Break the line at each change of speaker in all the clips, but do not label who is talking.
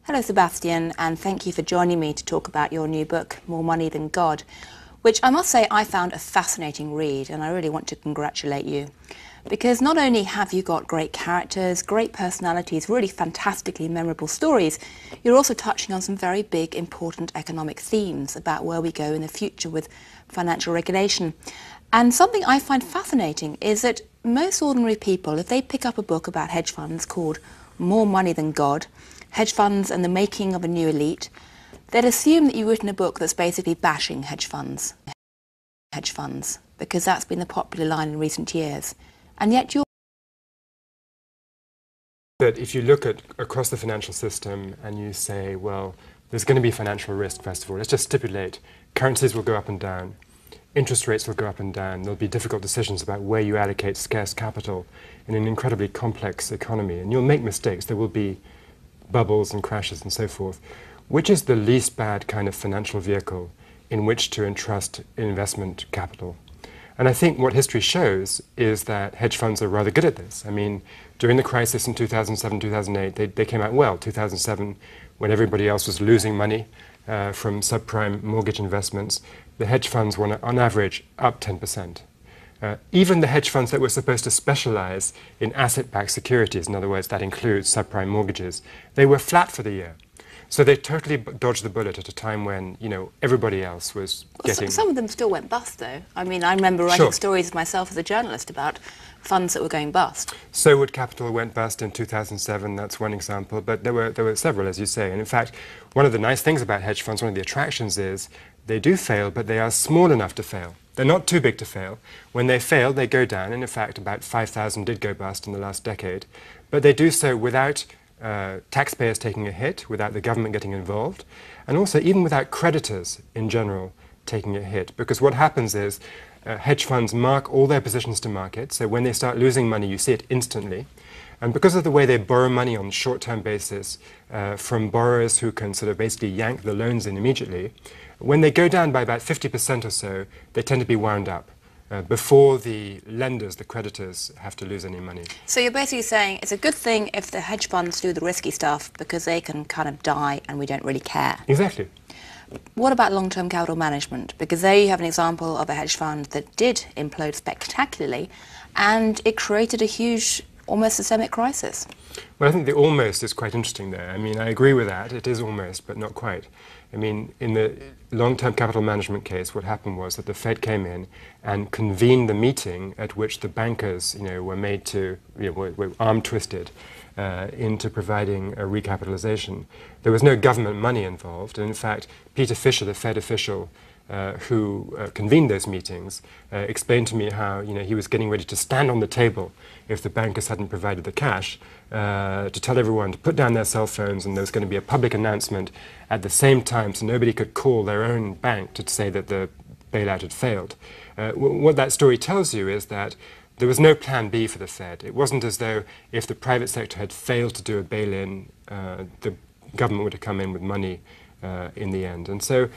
Hello Sebastian, and thank you for joining me to talk about your new book, More Money Than God, which I must say I found a fascinating read, and I really want to congratulate you. Because not only have you got great characters, great personalities, really fantastically memorable stories, you're also touching on some very big, important economic themes about where we go in the future with financial regulation. And something I find fascinating is that most ordinary people, if they pick up a book about hedge funds called More Money Than God, Hedge Funds and the Making of a New Elite, they'd assume that you've written a book that's basically bashing hedge funds, because that's been the popular line in recent years. And yet you're...
That if you look at across the financial system and you say, well, there's going to be financial risk, first of all, let's just stipulate currencies will go up and down, interest rates will go up and down, there'll be difficult decisions about where you allocate scarce capital in an incredibly complex economy, and you'll make mistakes, there will be bubbles and crashes and so forth. Which is the least bad kind of financial vehicle in which to entrust investment capital? And I think what history shows is that hedge funds are rather good at this. I mean, during the crisis in 2007, 2008, they came out well. 2007, when everybody else was losing money from subprime mortgage investments, the hedge funds were on average up 10%. Even the hedge funds that were supposed to specialize in asset-backed securities, in other words, that includes subprime mortgages, they were flat for the year. So they totally dodged the bullet at a time when, you know, everybody else was getting...
Some of them still went bust, though. I mean, I remember writing stories myself as a journalist about funds that were going bust.
Sowood Capital went bust in 2007, that's one example, but there were several, as you say. And in fact, one of the nice things about hedge funds, one of the attractions is they do fail, but they are small enough to fail. They're not too big to fail. When they fail, they go down, and in fact, about 5,000 did go bust in the last decade. But they do so without taxpayers taking a hit, without the government getting involved, and also even without creditors in general taking a hit. Because what happens is hedge funds mark all their positions to market, so when they start losing money, you see it instantly. And because of the way they borrow money on a short-term basis from borrowers who can sort of basically yank the loans in immediately, when they go down by about 50% or so, they tend to be wound up before the lenders, the creditors, have to lose any money.
So you're basically saying it's a good thing if the hedge funds do the risky stuff because they can kind of die and we don't really care.
Exactly.
What about long-term capital management? Because there you have an example of a hedge fund that did implode spectacularly and it created a huge, almost systemic crisis.
Well, I think the almost is quite interesting there. I mean, I agree with that. It is almost, but not quite. I mean, in the long-term capital management case, what happened was that the Fed came in and convened the meeting at which the bankers, you know, were made to, you know, were arm-twisted into providing a recapitalization. There was no government money involved, and in fact, Peter Fisher, the Fed official who convened those meetings, explained to me how, you know, he was getting ready to stand on the table if the bankers hadn't provided the cash, to tell everyone to put down their cell phones, and there was going to be a public announcement at the same time so nobody could call their own bank to say that the bailout had failed. What that story tells you is that there was no plan B for the Fed. It wasn't as though if the private sector had failed to do a bail-in, the government would have come in with money in the end. And so,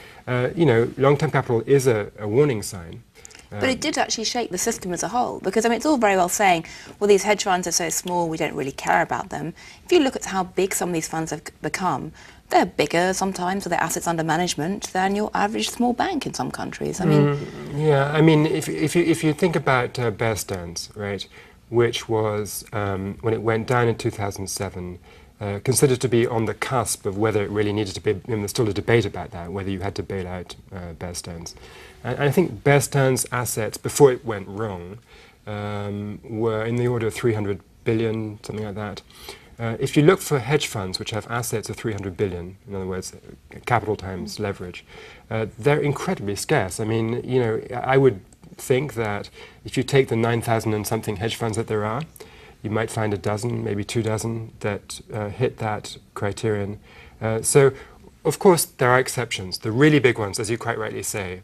you know, long-term capital is a warning sign.
But it did actually shake the system as a whole, because I mean, it's all very well saying, well, these hedge funds are so small, we don't really care about them. If you look at how big some of these funds have become, they're bigger sometimes with their assets under management than your average small bank in some countries. I mean,
yeah, I mean, if you think about Bear Stearns, right, which was when it went down in 2007. Considered to be on the cusp of whether it really needed to be, and there's still a debate about that, whether you had to bail out Bear Stearns. And I think Bear Stearns' assets, before it went wrong, were in the order of 300 billion, something like that. If you look for hedge funds which have assets of 300 billion, in other words, capital times leverage, they're incredibly scarce. I mean, you know, I would think that if you take the 9,000 and something hedge funds that there are, you might find a dozen, maybe 2 dozen that hit that criterion. So, of course, there are exceptions. The really big ones, as you quite rightly say,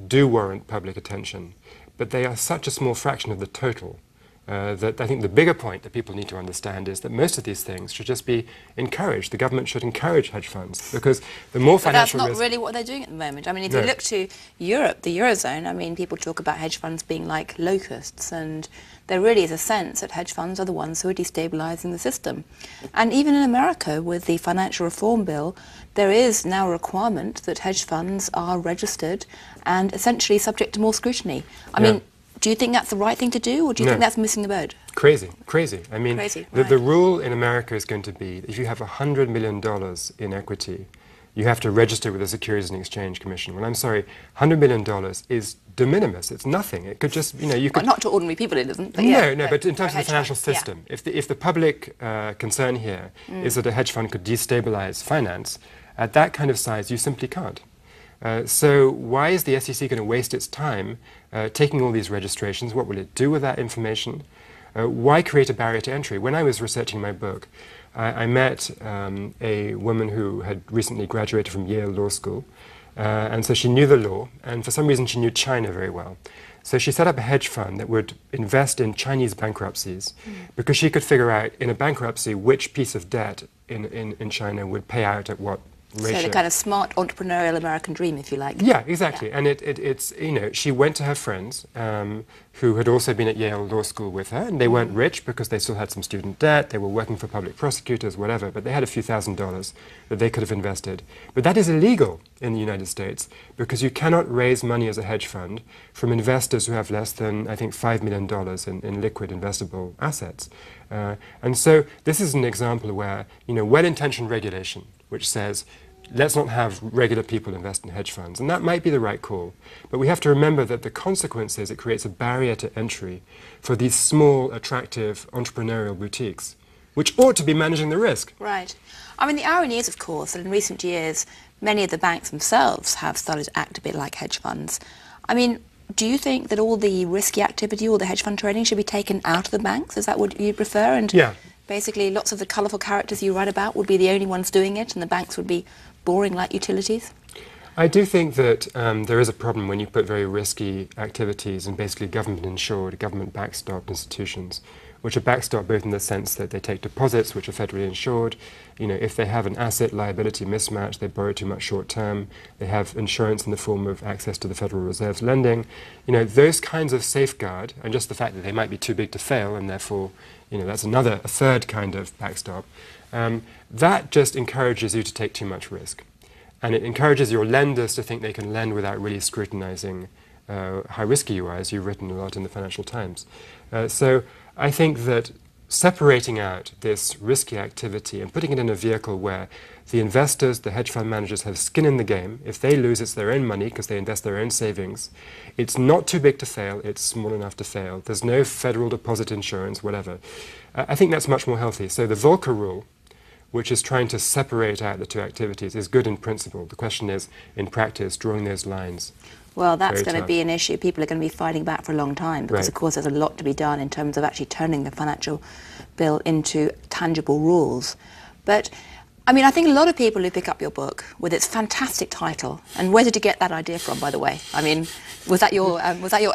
do warrant public attention, but they are such a small fraction of the total that I think the bigger point that people need to understand is that most of these things should just be encouraged. The government should encourage hedge funds, because the more financial
But that's
risk...
not really what they're doing at the moment. I mean, if
No.
you look to Europe, the Eurozone, I mean, people talk about hedge funds being like locusts, and there really is a sense that hedge funds are the ones who are destabilising the system. And even in America, with the financial reform bill, there is now a requirement that hedge funds are registered and essentially subject to more scrutiny. I mean, do you think that's the right thing to do, or do you think that's missing the boat?
Crazy, crazy. I mean,
Crazy,
the rule in America is going to be that if you have $100 million in equity, you have to register with the Securities and Exchange Commission. Well, I'm sorry, $100 million is de minimis. It's nothing. It could just, you know, you could...
Well, not to ordinary people it isn't. But
No, but in terms of the
hedge
financial
funds,
system, if the public concern here is that a hedge fund could destabilize finance, at that kind of size, you simply can't. So why is the SEC going to waste its time taking all these registrations? What will it do with that information? Why create a barrier to entry? When I was researching my book, I met a woman who had recently graduated from Yale Law School, and so she knew the law, and for some reason she knew China very well. So she set up a hedge fund that would invest in Chinese bankruptcies, because she could figure out in a bankruptcy which piece of debt in China would pay out at what ratio.
So the kind of smart entrepreneurial American dream, if you like.
Yeah, exactly. Yeah. And it's, you know, she went to her friends who had also been at Yale Law School with her, and they weren't rich because they still had some student debt, they were working for public prosecutors, whatever, but they had a few $1,000s that they could have invested. But that is illegal in the United States, because you cannot raise money as a hedge fund from investors who have less than, I think, $5 million in liquid investable assets. And so this is an example where, you know, well-intentioned regulation, which says, let's not have regular people invest in hedge funds. And that might be the right call. But we have to remember that the consequence is it creates a barrier to entry for these small, attractive entrepreneurial boutiques, which ought to be managing the risk.
Right. I mean, the irony is, of course, that in recent years, many of the banks themselves have started to act a bit like hedge funds. I mean, do you think that all the risky activity, all the hedge fund trading, should be taken out of the banks? Is that what you prefer? And basically, lots of the colourful characters you write about would be the only ones doing it, and the banks would be boring like utilities?
I do think that there is a problem when you put very risky activities in basically government-insured, government-backstopped institutions, which are backstopped both in the sense that they take deposits which are federally insured. You know, if they have an asset-liability mismatch, they borrow too much short-term, they have insurance in the form of access to the Federal Reserve's lending. You know, those kinds of safeguard, and just the fact that they might be too big to fail, and therefore, you know, that's a third kind of backstop, that just encourages you to take too much risk. And it encourages your lenders to think they can lend without really scrutinizing how risky you are, as you've written a lot in the Financial Times. So I think that separating out this risky activity and putting it in a vehicle where the investors, the hedge fund managers, have skin in the game. If they lose, it's their own money because they invest their own savings. It's not too big to fail. It's small enough to fail. There's no federal deposit insurance, whatever. I think that's much more healthy. So the Volcker rule, which is trying to separate out the two activities, is good in principle. The question is, in practice, drawing those lines.
Well, that's going to be an issue. People are going to be fighting back for a long time because, of course, there's a lot to be done in terms of actually turning the financial bill into tangible rules. But, I mean, I think a lot of people who pick up your book with its fantastic title, and where did you get that idea from, by the way? I mean, was that your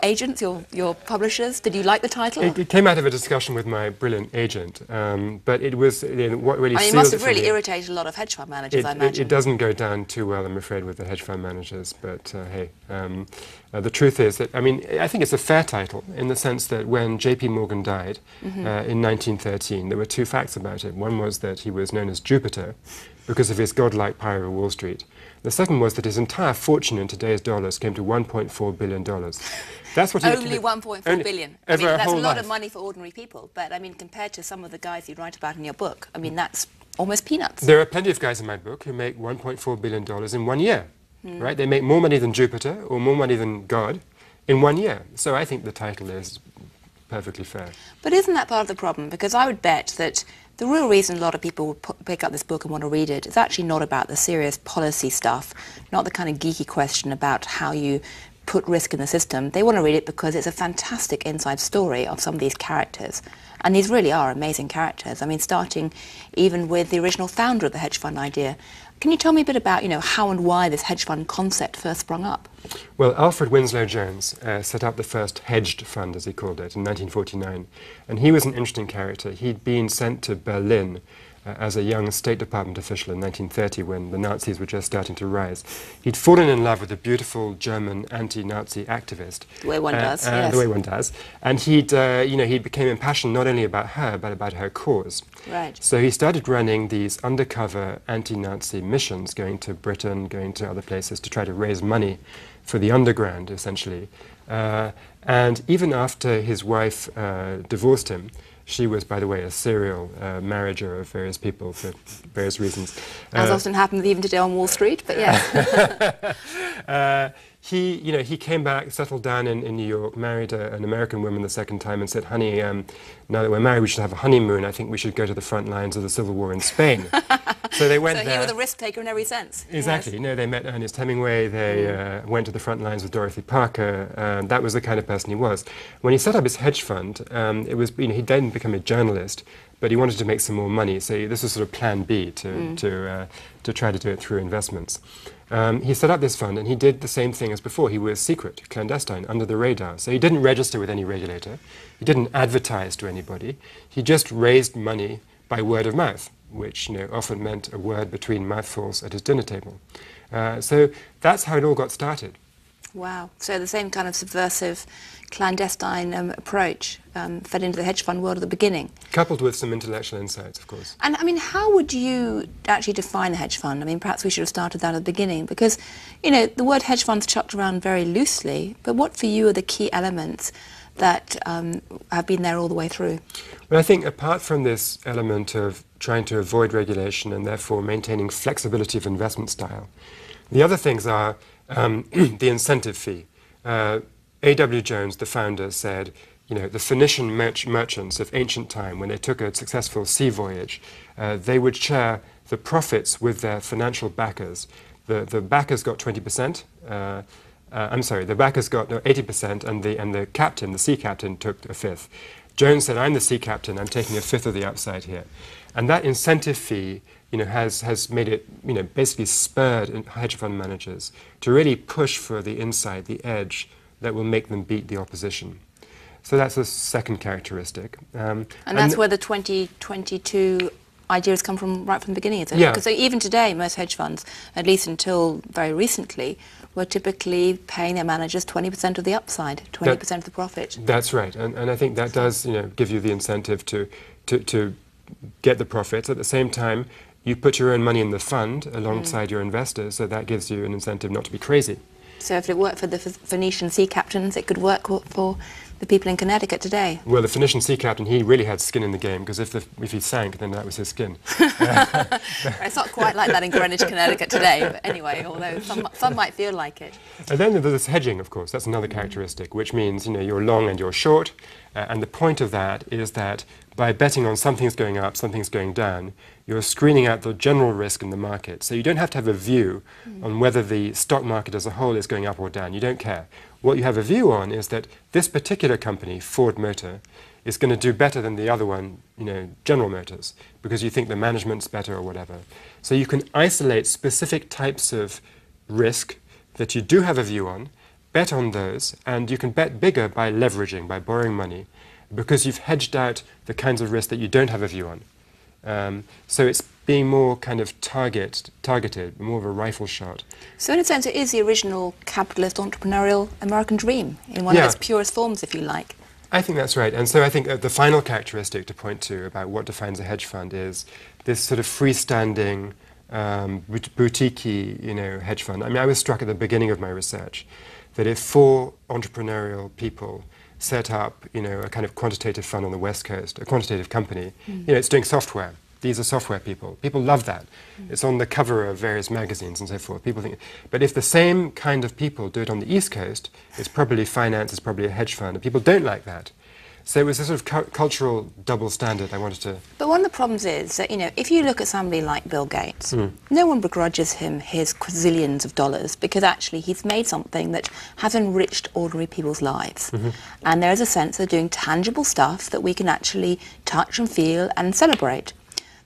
agents, your publishers? Did you like the title?
It came out of a discussion with my brilliant agent, but it was what really sealed it.
It must have really irritated a lot of hedge fund managers, I imagine.
It doesn't go down too well, I'm afraid, with the hedge fund managers, but hey. The truth is that, I mean, I think it's a fair title in the sense that when J.P. Morgan died in 1913, there were two facts about it. One was that he was known as Jupiter because of his godlike power over Wall Street. The second was that his entire fortune in today's dollars came to $1.4 billion. That's what
Only $1.4 billion. I mean, that's a lot of money for ordinary people, but I mean, compared to some of the guys you write about in your book, I mean, that's almost peanuts.
There are plenty of guys in my book who make $1.4 billion in 1 year. Right? They make more money than Jupiter or more money than God in 1 year. So I think the title is perfectly fair.
But isn't that part of the problem? Because I would bet that the real reason a lot of people would pick up this book and want to read it is actually not about the serious policy stuff, not the kind of geeky question about how you put risk in the system. They want to read it because it's a fantastic inside story of some of these characters. And these really are amazing characters. I mean, starting even with the original founder of the hedge fund idea. Can you tell me a bit about, how and why this hedge fund concept first sprung up?
Well, Alfred Winslow Jones set up the first hedged fund, as he called it, in 1949. And he was an interesting character. He'd been sent to Berlin as a young State Department official in 1930 when the Nazis were just starting to rise. He'd fallen in love with a beautiful German anti-Nazi activist.
The way one does, yes.
The way one does. And he became impassioned not only about her, but about her cause.
Right.
So he started running these undercover anti-Nazi missions, going to Britain, going to other places to try to raise money for the underground, essentially. And even after his wife divorced him, she was, by the way, a serial marriager of various people for various reasons.
As often happens even today on Wall Street, but yes.
He came back, settled down in New York, married an American woman the second time and said, honey, now that we're married, we should have a honeymoon. I think we should go to the front lines of the Civil War in Spain. So they went there.
So he was a risk taker in every sense.
Exactly.
Yes.
No, they met Ernest Hemingway. They went to the front lines with Dorothy Parker. That was the kind of person he was. When he set up his hedge fund, he then became a journalist, but he wanted to make some more money. So this was sort of plan B to try to do it through investments. He set up this fund, and he did the same thing as before. He was secret, clandestine, under the radar. So he didn't register with any regulator. He didn't advertise to anybody. He just raised money by word of mouth, which often meant a word between mouthfuls at his dinner table. So that's how it all got started.
Wow. So the same kind of subversive, clandestine approach fed into the hedge fund world at the beginning.
Coupled with some intellectual insights, of course.
And I mean, how would you actually define a hedge fund? I mean, perhaps we should have started that at the beginning, because, the word hedge fund's chucked around very loosely, but what for you are the key elements that have been there all the way through?
Well, I think apart from this element of trying to avoid regulation and therefore maintaining flexibility of investment style, the other things are the incentive fee. A.W. Jones, the founder, said, the Phoenician merchants of ancient time, when they took a successful sea voyage, they would share the profits with their financial backers. The backers got 20%. The backers got 80%, and the captain, the sea captain, took a fifth. Jones said, I'm the sea captain, I'm taking a fifth of the upside here. And that incentive fee has made it, basically spurred hedge fund managers to really push for the insight, the edge that will make them beat the opposition. So that's the second characteristic.
And that's where the 2022 ideas come from right from the beginning, is it?
Yeah.
Because so even today, most hedge funds, at least until very recently, were typically paying their managers 20% of the upside, 20% of the profit.
That's right. And I think that does give you the incentive to get the profits. At the same time, you put your own money in the fund alongside your investors, so that gives you an incentive not to be crazy.
So if it worked for the Phoenician sea captains, it could work for the people in Connecticut today.
Well, the Phoenician sea captain, he really had skin in the game, because if he sank, then that was his skin.
It's not quite like that in Greenwich, Connecticut today, but anyway, although some might feel like it.
And then there's hedging, of course. That's another characteristic, which means you're long and you're short. And the point of that is that by betting on something's going up, something's going down, you're screening out the general risk in the market. So you don't have to have a view on whether the stock market as a whole is going up or down. You don't care. What you have a view on is that this particular company, Ford Motor, is going to do better than the other one, General Motors, because you think the management's better or whatever. So you can isolate specific types of risk that you do have a view on, bet on those, and you can bet bigger by leveraging, by borrowing money, because you've hedged out the kinds of risk that you don't have a view on. So it's being more kind of targeted, more of a rifle shot.
So in a sense, it is the original capitalist entrepreneurial American dream, in one of its purest forms, if you like.
I think that's right. And so I think the final characteristic to point to about what defines a hedge fund is this sort of freestanding, boutique-y, hedge fund. I mean, I was struck at the beginning of my research that if 4 entrepreneurial people set up, a kind of quantitative fund on the West Coast, a quantitative company, it's doing software. These are software people. People love that. It's on the cover of various magazines and so forth. People think, but if the same kind of people do it on the East Coast, it's probably finance, it's probably a hedge fund, and people don't like that. So it was a sort of cultural double standard I wanted to...
But one of the problems is that, if you look at somebody like Bill Gates, no one begrudges him his quadrillions of dollars, because actually he's made something that has enriched ordinary people's lives. And there is a sense of doing tangible stuff that we can actually touch and feel and celebrate.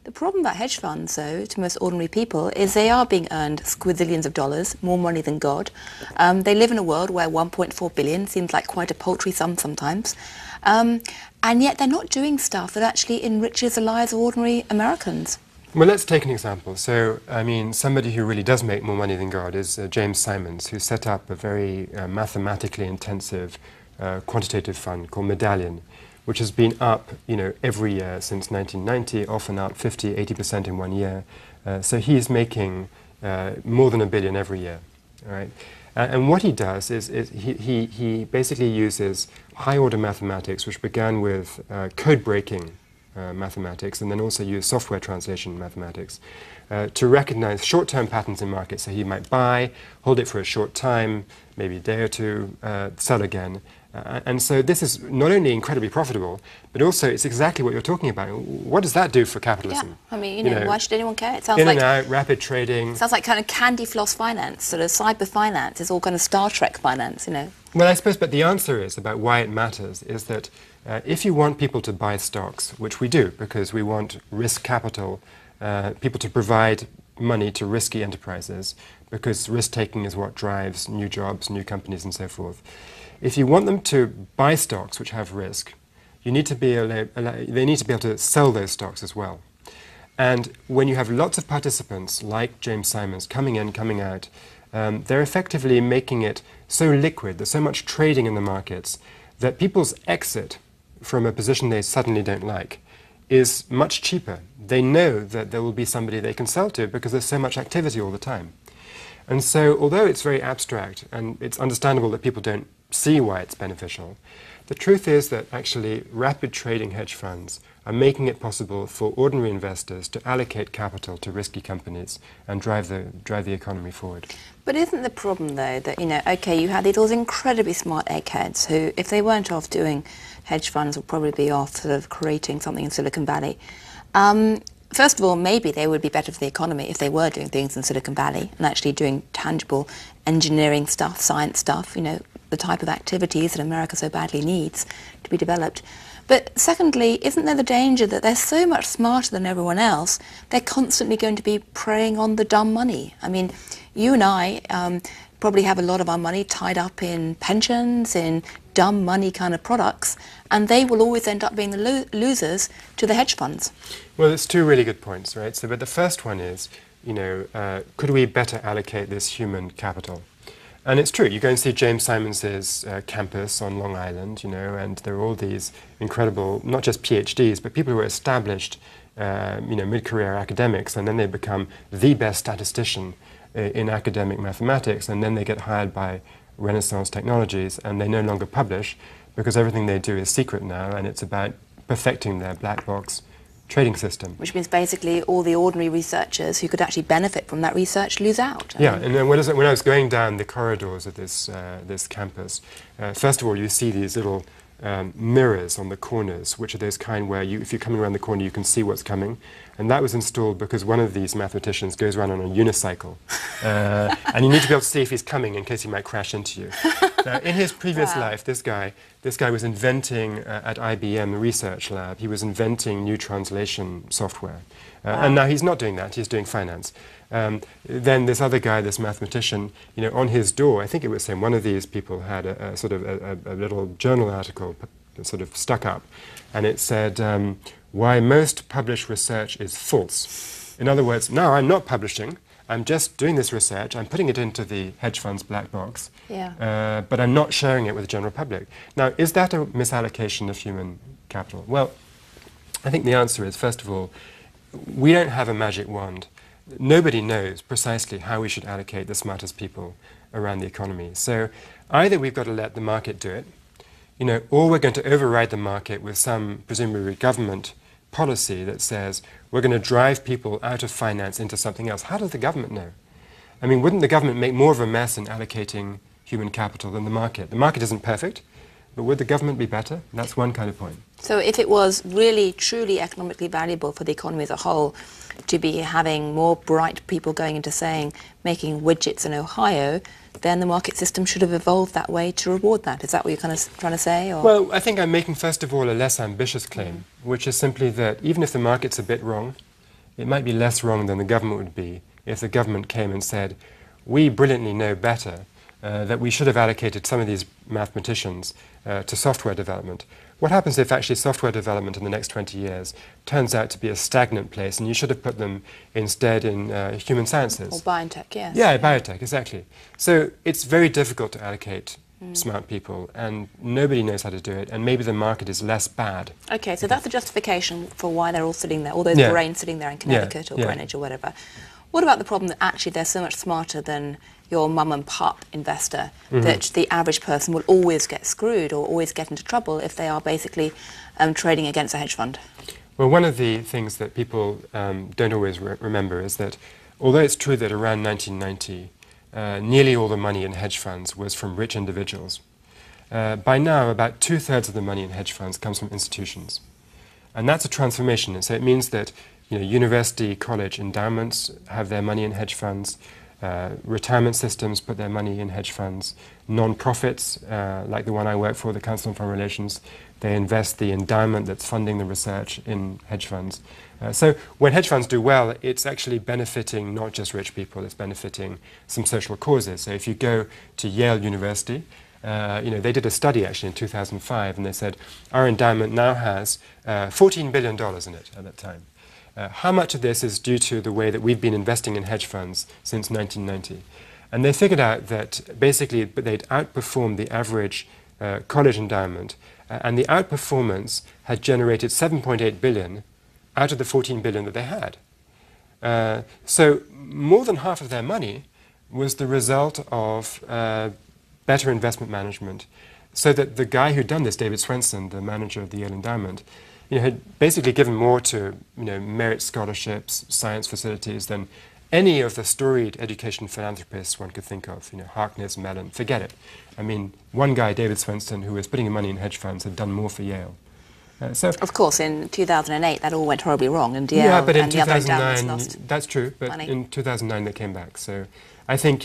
The problem about hedge funds, though, to most ordinary people, is they are being earned squizillions of dollars, more money than God. They live in a world where 1.4 billion seems like quite a paltry sum sometimes. And yet they're not doing stuff that actually enriches the lives of ordinary Americans.
Well, let's take an example. So, I mean, somebody who really does make more money than God is James Simons, who set up a very mathematically intensive quantitative fund called Medallion, which has been up, every year since 1990, often up 50, 80% in 1 year. So he's making more than $1 billion every year, all right? And what he does is he basically uses high-order mathematics, which began with code-breaking mathematics, and then also use software translation mathematics to recognize short-term patterns in markets. So he might buy, hold it for a short time, maybe a day or two, sell again. And so this is not only incredibly profitable, but also it's exactly what you're talking about. What does that do for capitalism?
Yeah, I mean, why should anyone care? It sounds
in
like
and out, rapid trading.
Sounds like kind of candy floss finance, sort of cyber finance. It's all kind of Star Trek finance,
Well, I suppose, but the answer is about why it matters is that if you want people to buy stocks, which we do because we want risk capital, people to provide money to risky enterprises, because risk-taking is what drives new jobs, new companies, and so forth. If you want them to buy stocks which have risk, you need to be they need to be able to sell those stocks as well. And when you have lots of participants like James Simons coming in, coming out, they're effectively making it so liquid, there's so much trading in the markets, that people's exit from a position they suddenly don't like is much cheaper. They know that there will be somebody they can sell to because there's so much activity all the time. And so, although it's very abstract and it's understandable that people don't see why it's beneficial, the truth is that actually rapid trading hedge funds are making it possible for ordinary investors to allocate capital to risky companies and drive the economy forward.
But isn't the problem, though, that, okay, you had those incredibly smart eggheads who, if they weren't off doing hedge funds, would probably be off sort of creating something in Silicon Valley. First of all, maybe they would be better for the economy if they were doing things in Silicon Valley and actually doing tangible engineering stuff, science stuff, the type of activities that America so badly needs to be developed. But secondly, isn't there the danger that they're so much smarter than everyone else, they're constantly going to be preying on the dumb money? I mean, you and I probably have a lot of our money tied up in pensions, in dumb money kind of products, and they will always end up being the losers to the hedge funds.
Well, it's two really good points, right? So, but the first one is, could we better allocate this human capital? And it's true. You go and see James Simons's campus on Long Island, and there are all these incredible, not just PhDs, but people who are established, mid-career academics, and then they become the best statistician in academic mathematics, and then they get hired by Renaissance Technologies, and they no longer publish because everything they do is secret now, and it's about perfecting their black box trading system.
Which means basically all the ordinary researchers who could actually benefit from that research lose out.
Yeah, and then when I was going down the corridors of this campus, first of all, you see these little mirrors on the corners, which are those kind where if you're coming around the corner, you can see what's coming. And that was installed because one of these mathematicians goes around on a unicycle. And you need to be able to see if he's coming in case he might crash into you. In his previous life, this guy was inventing at IBM, the research lab, he was inventing new translation software. And now he's not doing that, he's doing finance. Then this other guy, this mathematician, on his door, I think it was him, one of these people had a sort of a little journal article sort of stuck up, and it said, why most published research is false. In other words, no, I'm not publishing, I'm just doing this research, I'm putting it into the hedge fund's black box, but I'm not sharing it with the general public. Now, is that a misallocation of human capital? Well, I think the answer is, first of all, we don't have a magic wand. Nobody knows precisely how we should allocate the smartest people around the economy. So either we've got to let the market do it, or we're going to override the market with some, presumably, government policy that says we're going to drive people out of finance into something else. How does the government know? I mean, wouldn't the government make more of a mess in allocating human capital than the market? The market isn't perfect, but would the government be better? That's one kind of point.
So if it was really, truly economically valuable for the economy as a whole to be having more bright people going into making widgets in Ohio, then the market system should have evolved that way to reward that. Is that what you're kind of trying to say? Or?
Well, I think I'm making, first of all, a less ambitious claim, which is simply that even if the market's a bit wrong, it might be less wrong than the government would be if the government came and said, we brilliantly know better that we should have allocated some of these mathematicians to software development. What happens if actually software development in the next 20 years turns out to be a stagnant place and you should have put them instead in human sciences?
Or biotech, yes.
Yeah, biotech, exactly. So it's very difficult to allocate smart people, and nobody knows how to do it, and maybe the market is less bad.
Okay, so that's the justification for why they're all sitting there, all those brains sitting there in Connecticut or Greenwich or whatever. What about the problem that actually they're so much smarter than your mum and pop investor, that the average person will always get screwed or always get into trouble if they are basically trading against a hedge fund?
Well, one of the things that people don't always remember is that although it's true that around 1990, nearly all the money in hedge funds was from rich individuals, by now about 2/3 of the money in hedge funds comes from institutions. And that's a transformation. And so it means that university, college endowments have their money in hedge funds, retirement systems put their money in hedge funds, non-profits, like the one I work for, the Council on Foreign Relations, they invest the endowment that's funding the research in hedge funds. So when hedge funds do well, it's actually benefiting not just rich people, it's benefiting some social causes. So if you go to Yale University, they did a study actually in 2005, and they said our endowment now has $14 billion in it at that time. How much of this is due to the way that we've been investing in hedge funds since 1990? And they figured out that basically they'd outperformed the average college endowment, and the outperformance had generated 7.8 billion out of the 14 billion that they had. So more than half of their money was the result of better investment management. So that the guy who'd done this, David Swensen, the manager of the Yale Endowment, had basically given more to merit scholarships, science facilities than any of the storied education philanthropists one could think of. Harkness, Mellon, forget it. I mean, one guy, David Swensen, who was putting money in hedge funds, had done more for Yale.
Of course, in 2008, that all went horribly wrong, and Yale
but in
and the other endowments
2009,
lost
that's true, but
money.
in 2009 they came back. So I think,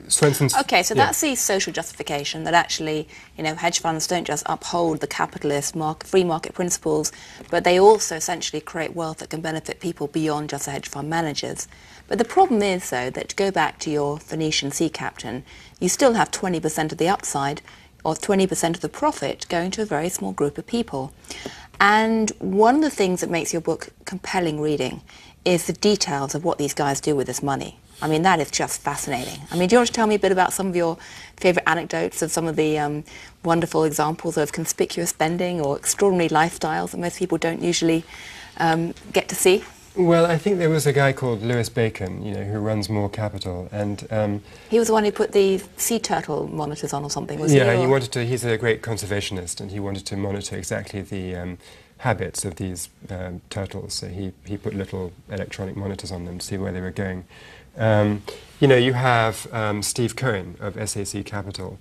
Swensen's...
Okay, so that's the social justification that actually, hedge funds don't just uphold the capitalist free market principles, but they also essentially create wealth that can benefit people beyond just the hedge fund managers. But the problem is, though, that to go back to your Phoenician sea captain, you still have 20% of the upside or 20% of the profit going to a very small group of people. And one of the things that makes your book compelling reading is the details of what these guys do with this money. I mean, that is just fascinating. I mean, do you want to tell me a bit about some of your favourite anecdotes of some of the wonderful examples of conspicuous spending or extraordinary lifestyles that most people don't usually get to see?
Well, I think there was a guy called Lewis Bacon, who runs More Capital, and...
he was the one who put the sea turtle monitors on or something, was he?
Yeah, he's a great conservationist, and he wanted to monitor exactly the habits of these turtles. So he put little electronic monitors on them to see where they were going. You have Steve Cohen of SAC Capital,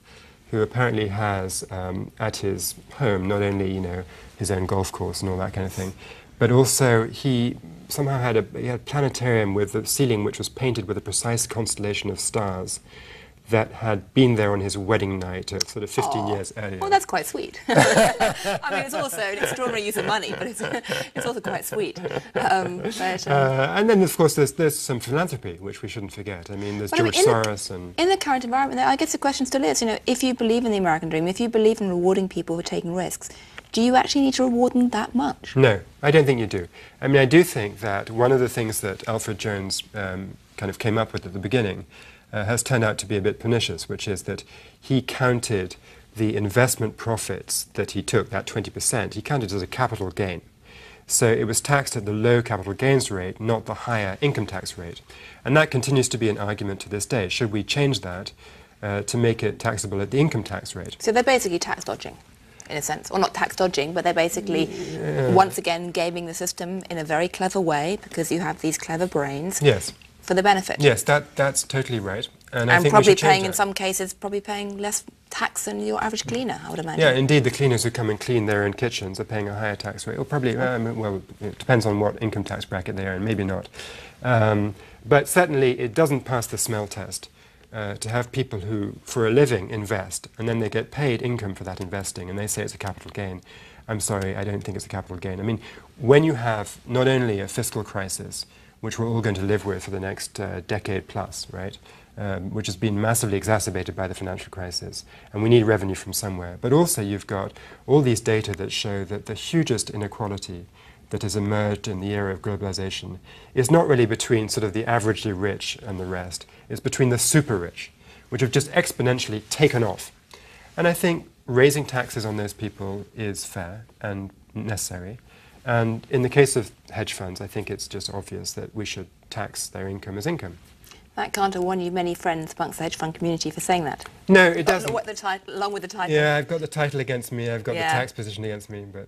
who apparently has at his home not only his own golf course and all that kind of thing, but also he somehow had a planetarium with a ceiling which was painted with a precise constellation of stars that had been there on his wedding night, sort of 15 years earlier.
Well, that's quite sweet. I mean, it's also an extraordinary use of money, but it's also quite sweet.
And then, of course, there's some philanthropy, which we shouldn't forget. I mean, there's George Soros and...
In the current environment, I guess the question still is, if you believe in the American dream, if you believe in rewarding people who are taking risks, do you actually need to reward them that much?
No, I don't think you do. I mean, I do think that one of the things that Alfred Jones kind of came up with at the beginning has turned out to be a bit pernicious, which is that he counted the investment profits that he took, that 20%, he counted as a capital gain. So it was taxed at the low capital gains rate, not the higher income tax rate. And that continues to be an argument to this day. Should we change that to make it taxable at the income tax rate?
So they're basically tax dodging, in a sense. Or not tax dodging, but they're basically, once again, gaming the system in a very clever way, because you have these clever brains.
Yes.
For the benefit.
Yes, that's totally right. And I think
probably
we should change
paying,
that.
In some cases, probably paying less tax than your average cleaner, I would imagine.
Yeah, indeed, the cleaners who come and clean their own kitchens are paying a higher tax rate. Or probably, well, it depends on what income tax bracket they are in, maybe not. But certainly it doesn't pass the smell test to have people who, for a living, invest, and then they get paid income for that investing, and they say it's a capital gain. I'm sorry, I don't think it's a capital gain. I mean, when you have not only a fiscal crisis, which we're all going to live with for the next decade plus, right, which has been massively exacerbated by the financial crisis, and we need revenue from somewhere, but also you've got all these data that show that the hugest inequality that has emerged in the era of globalization is not really between sort of the averagely rich and the rest, it's between the super rich, which have just exponentially taken off. And I think raising taxes on those people is fair and necessary. And in the case of hedge funds, I think it's just obvious that we should tax their income as income.
That can't have won you many friends amongst the hedge fund community for saying that.
No, it doesn't.
Along with the title.
Yeah, I've got the title against me, I've got the tax position against me, but...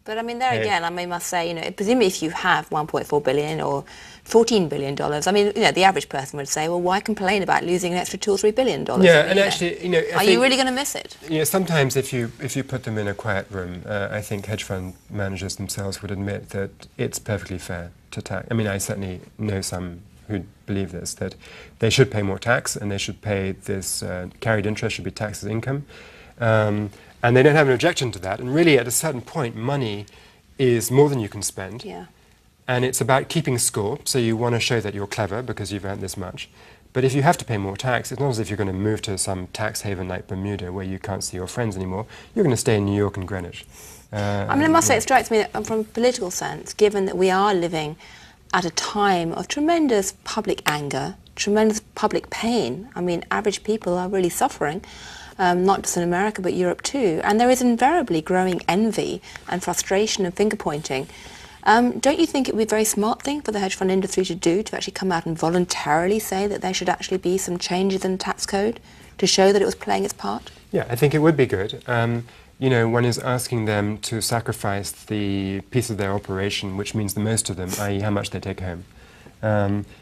But I mean, there again, I mean, must say, you know, presumably if you have $1.4 billion or $14 billion, I mean, you know, the average person would say, well, why complain about losing an extra $2 or $3 billion?
Yeah, and actually, you know,
are you really going to miss it?
You know, sometimes if you put them in a quiet room, I think hedge fund managers themselves would admit that it's perfectly fair to tax. I mean, I certainly know some who believe this, that they should pay more tax and they should pay this carried interest should be taxed as income. And they don't have an objection to that. And really, at a certain point, money is more than you can spend.
Yeah.
And it's about keeping score. So you want to show that you're clever because you've earned this much. But if you have to pay more tax, it's not as if you're going to move to some tax haven like Bermuda where you can't see your friends anymore. You're going to stay in New York and Greenwich.
I mean, I must say, it strikes me that from a political sense, given that we are living at a time of tremendous public anger, tremendous public pain. I mean, average people are really suffering. Not just in America, but Europe too. And there is invariably growing envy and frustration and finger-pointing. Don't you think it would be a very smart thing for the hedge fund industry to do, to actually come out and voluntarily say that there should actually be some changes in the tax code to show that it was playing its part?
Yeah, I think it would be good. You know, one is asking them to sacrifice the piece of their operation, which means the most to them, i.e. how much they take home.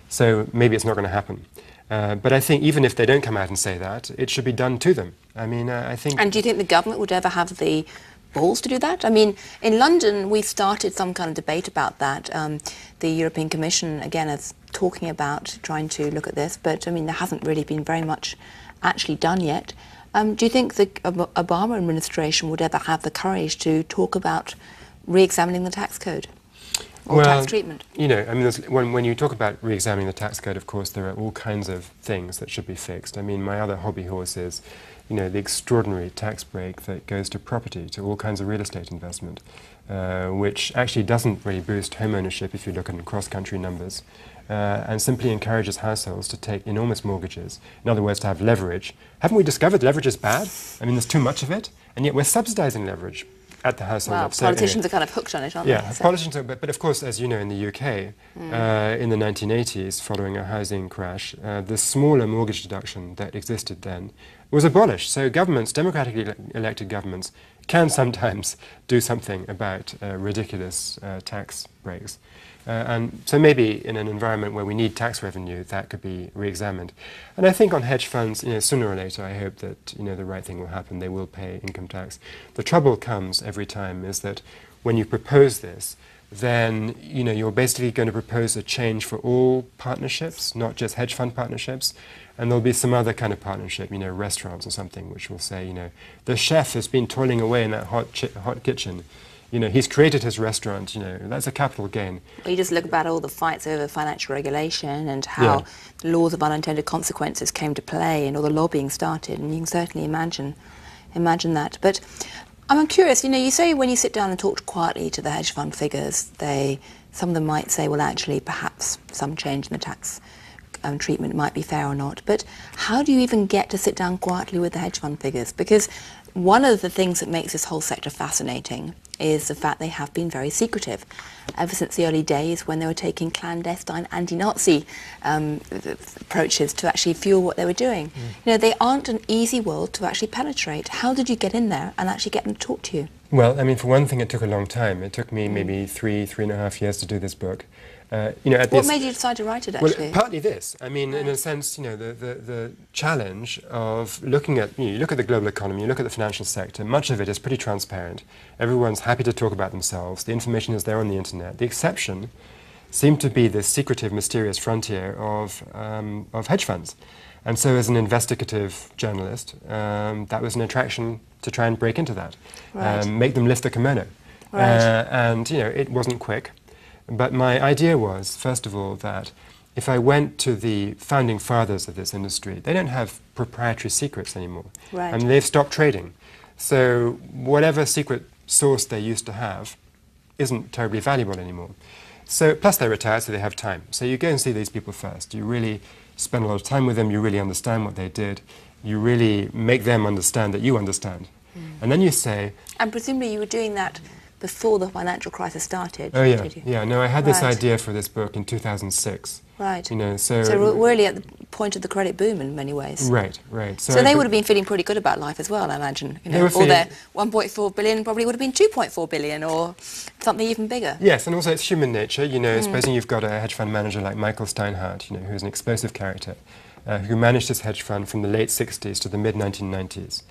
So maybe it's not going to happen. But I think even if they don't come out and say that, it should be done to them. I mean, I think...
And do you think the government would ever have the balls to do that? I mean, in London, we started some kind of debate about that. The European Commission, again, is talking about trying to look at this, but, I mean, there hasn't really been very much actually done yet. Do you think the Obama administration would ever have the courage to talk about re-examining the tax code? Or tax treatment?
You know, I mean, when you talk about re-examining the tax code, of course, there are all kinds of things that should be fixed. I mean, my other hobby horse is, you know, the extraordinary tax break that goes to property, to all kinds of real estate investment, which actually doesn't really boost home ownership if you look at cross-country numbers, and simply encourages households to take enormous mortgages. In other words, to have leverage. Haven't we discovered leverage is bad? I mean, there's too much of it, and yet we're subsidizing leverage at the household level.
Well, politicians are kind of hooked on it, aren't they?
Yeah, politicians are, but of course, as you know, in the UK, in the 1980s, following a housing crash, the smaller mortgage deduction that existed then was abolished. So governments, democratically elected governments, can sometimes do something about ridiculous tax breaks. And so maybe in an environment where we need tax revenue, that could be re-examined. And I think on hedge funds, you know, sooner or later, I hope that, you know, the right thing will happen. They will pay income tax. The trouble comes every time is that when you propose this, then, you know, you're basically going to propose a change for all partnerships, not just hedge fund partnerships. And there'll be some other kind of partnership, you know, restaurants or something, which will say, you know, the chef has been toiling away in that hot kitchen. You know, he's created his restaurant, you know, that's a capital gain.
Well, you just look about all the fights over financial regulation and how laws of unintended consequences came to play and all the lobbying started, and you can certainly imagine that. But I'm curious, you know, you say when you sit down and talk quietly to the hedge fund figures, some of them might say, well, actually, perhaps some change in the tax treatment might be fair or not. But how do you even get to sit down quietly with the hedge fund figures? Because one of the things that makes this whole sector fascinating is the fact they have been very secretive ever since the early days when they were taking clandestine anti-Nazi approaches to actually fuel what they were doing. You know, they aren't an easy world to actually penetrate. How did you get in there and actually get them to talk to you?
Well, I mean, for one thing, it took a long time. It took me maybe three and a half years to do this book. You know,
what made you decide to write it, actually?
Well, partly this. I mean, in a sense, you know, the challenge of looking at, you look at the global economy, you look at the financial sector, much of it is pretty transparent. Everyone's happy to talk about themselves. The information is there on the internet. The exception seemed to be this secretive, mysterious frontier of hedge funds. And so as an investigative journalist, that was an attraction to try and break into that, make them lift the kimono.
Right.
And, it wasn't quick. But my idea was, first of all, that if I went to the founding fathers of this industry, they don't have proprietary secrets anymore.
Right.
I mean, they've stopped trading. So whatever secret source they used to have isn't terribly valuable anymore. So, plus they're retired, so they have time. So you go and see these people first. You really spend a lot of time with them. You really understand what they did. You really make them understand that you understand. And then you say...
And presumably you were doing that before the financial crisis started.
Oh, yeah.
Did you?
Yeah, no, I had this
Right.
idea for this book in 2006.
Right.
So
we're really at the point of the credit boom in many ways.
Right, right.
So they would have been feeling pretty good about life as well, I imagine.
They were
All their
feeling-
1.4 billion probably would have been 2.4 billion or something even bigger.
Yes, and also it's human nature. Supposing you've got a hedge fund manager like Michael Steinhardt, who's an explosive character, who managed his hedge fund from the late 60s to the mid-1990s.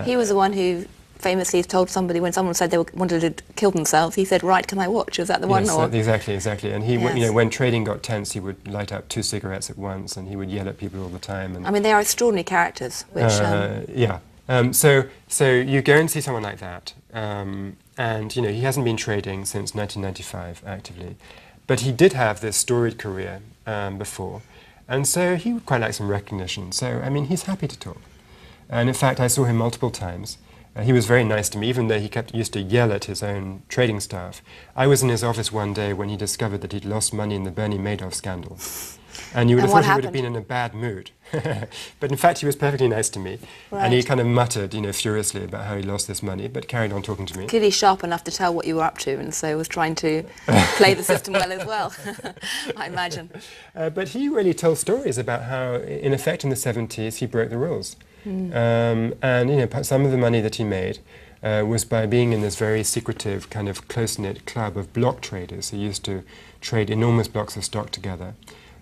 He was the one who famously told somebody when someone said they wanted to kill themselves, he said, "Right, can I watch?" Was that the one?
Yes,
Or?
exactly. And he,
Yes.
when trading got tense, he would light up 2 cigarettes at once, and he would yell at people all the time. And
I mean, they are extraordinary characters, which...
yeah. So you go and see someone like that, and he hasn't been trading since 1995 actively, but he did have this storied career before, and so he would quite like some recognition. So I mean, he's happy to talk, and in fact, I saw him multiple times. He was very nice to me, even though he used to yell at his own trading staff. I was in his office one day when he discovered that he'd lost money in the Bernie Madoff scandal. And you would
And
have
what
thought he would have
happened?
been in a bad mood. But in fact, he was perfectly nice to me.
Right.
And he kind of muttered, furiously about how he lost this money, but carried on talking to me.
Clearly sharp enough to tell what you were up to, and so was trying to play the system well as well, I imagine.
But he really told stories about how, in effect, in the 70s, he broke the rules. And some of the money that he made was by being in this very secretive, kind of close-knit club of block traders who used to trade enormous blocks of stock together.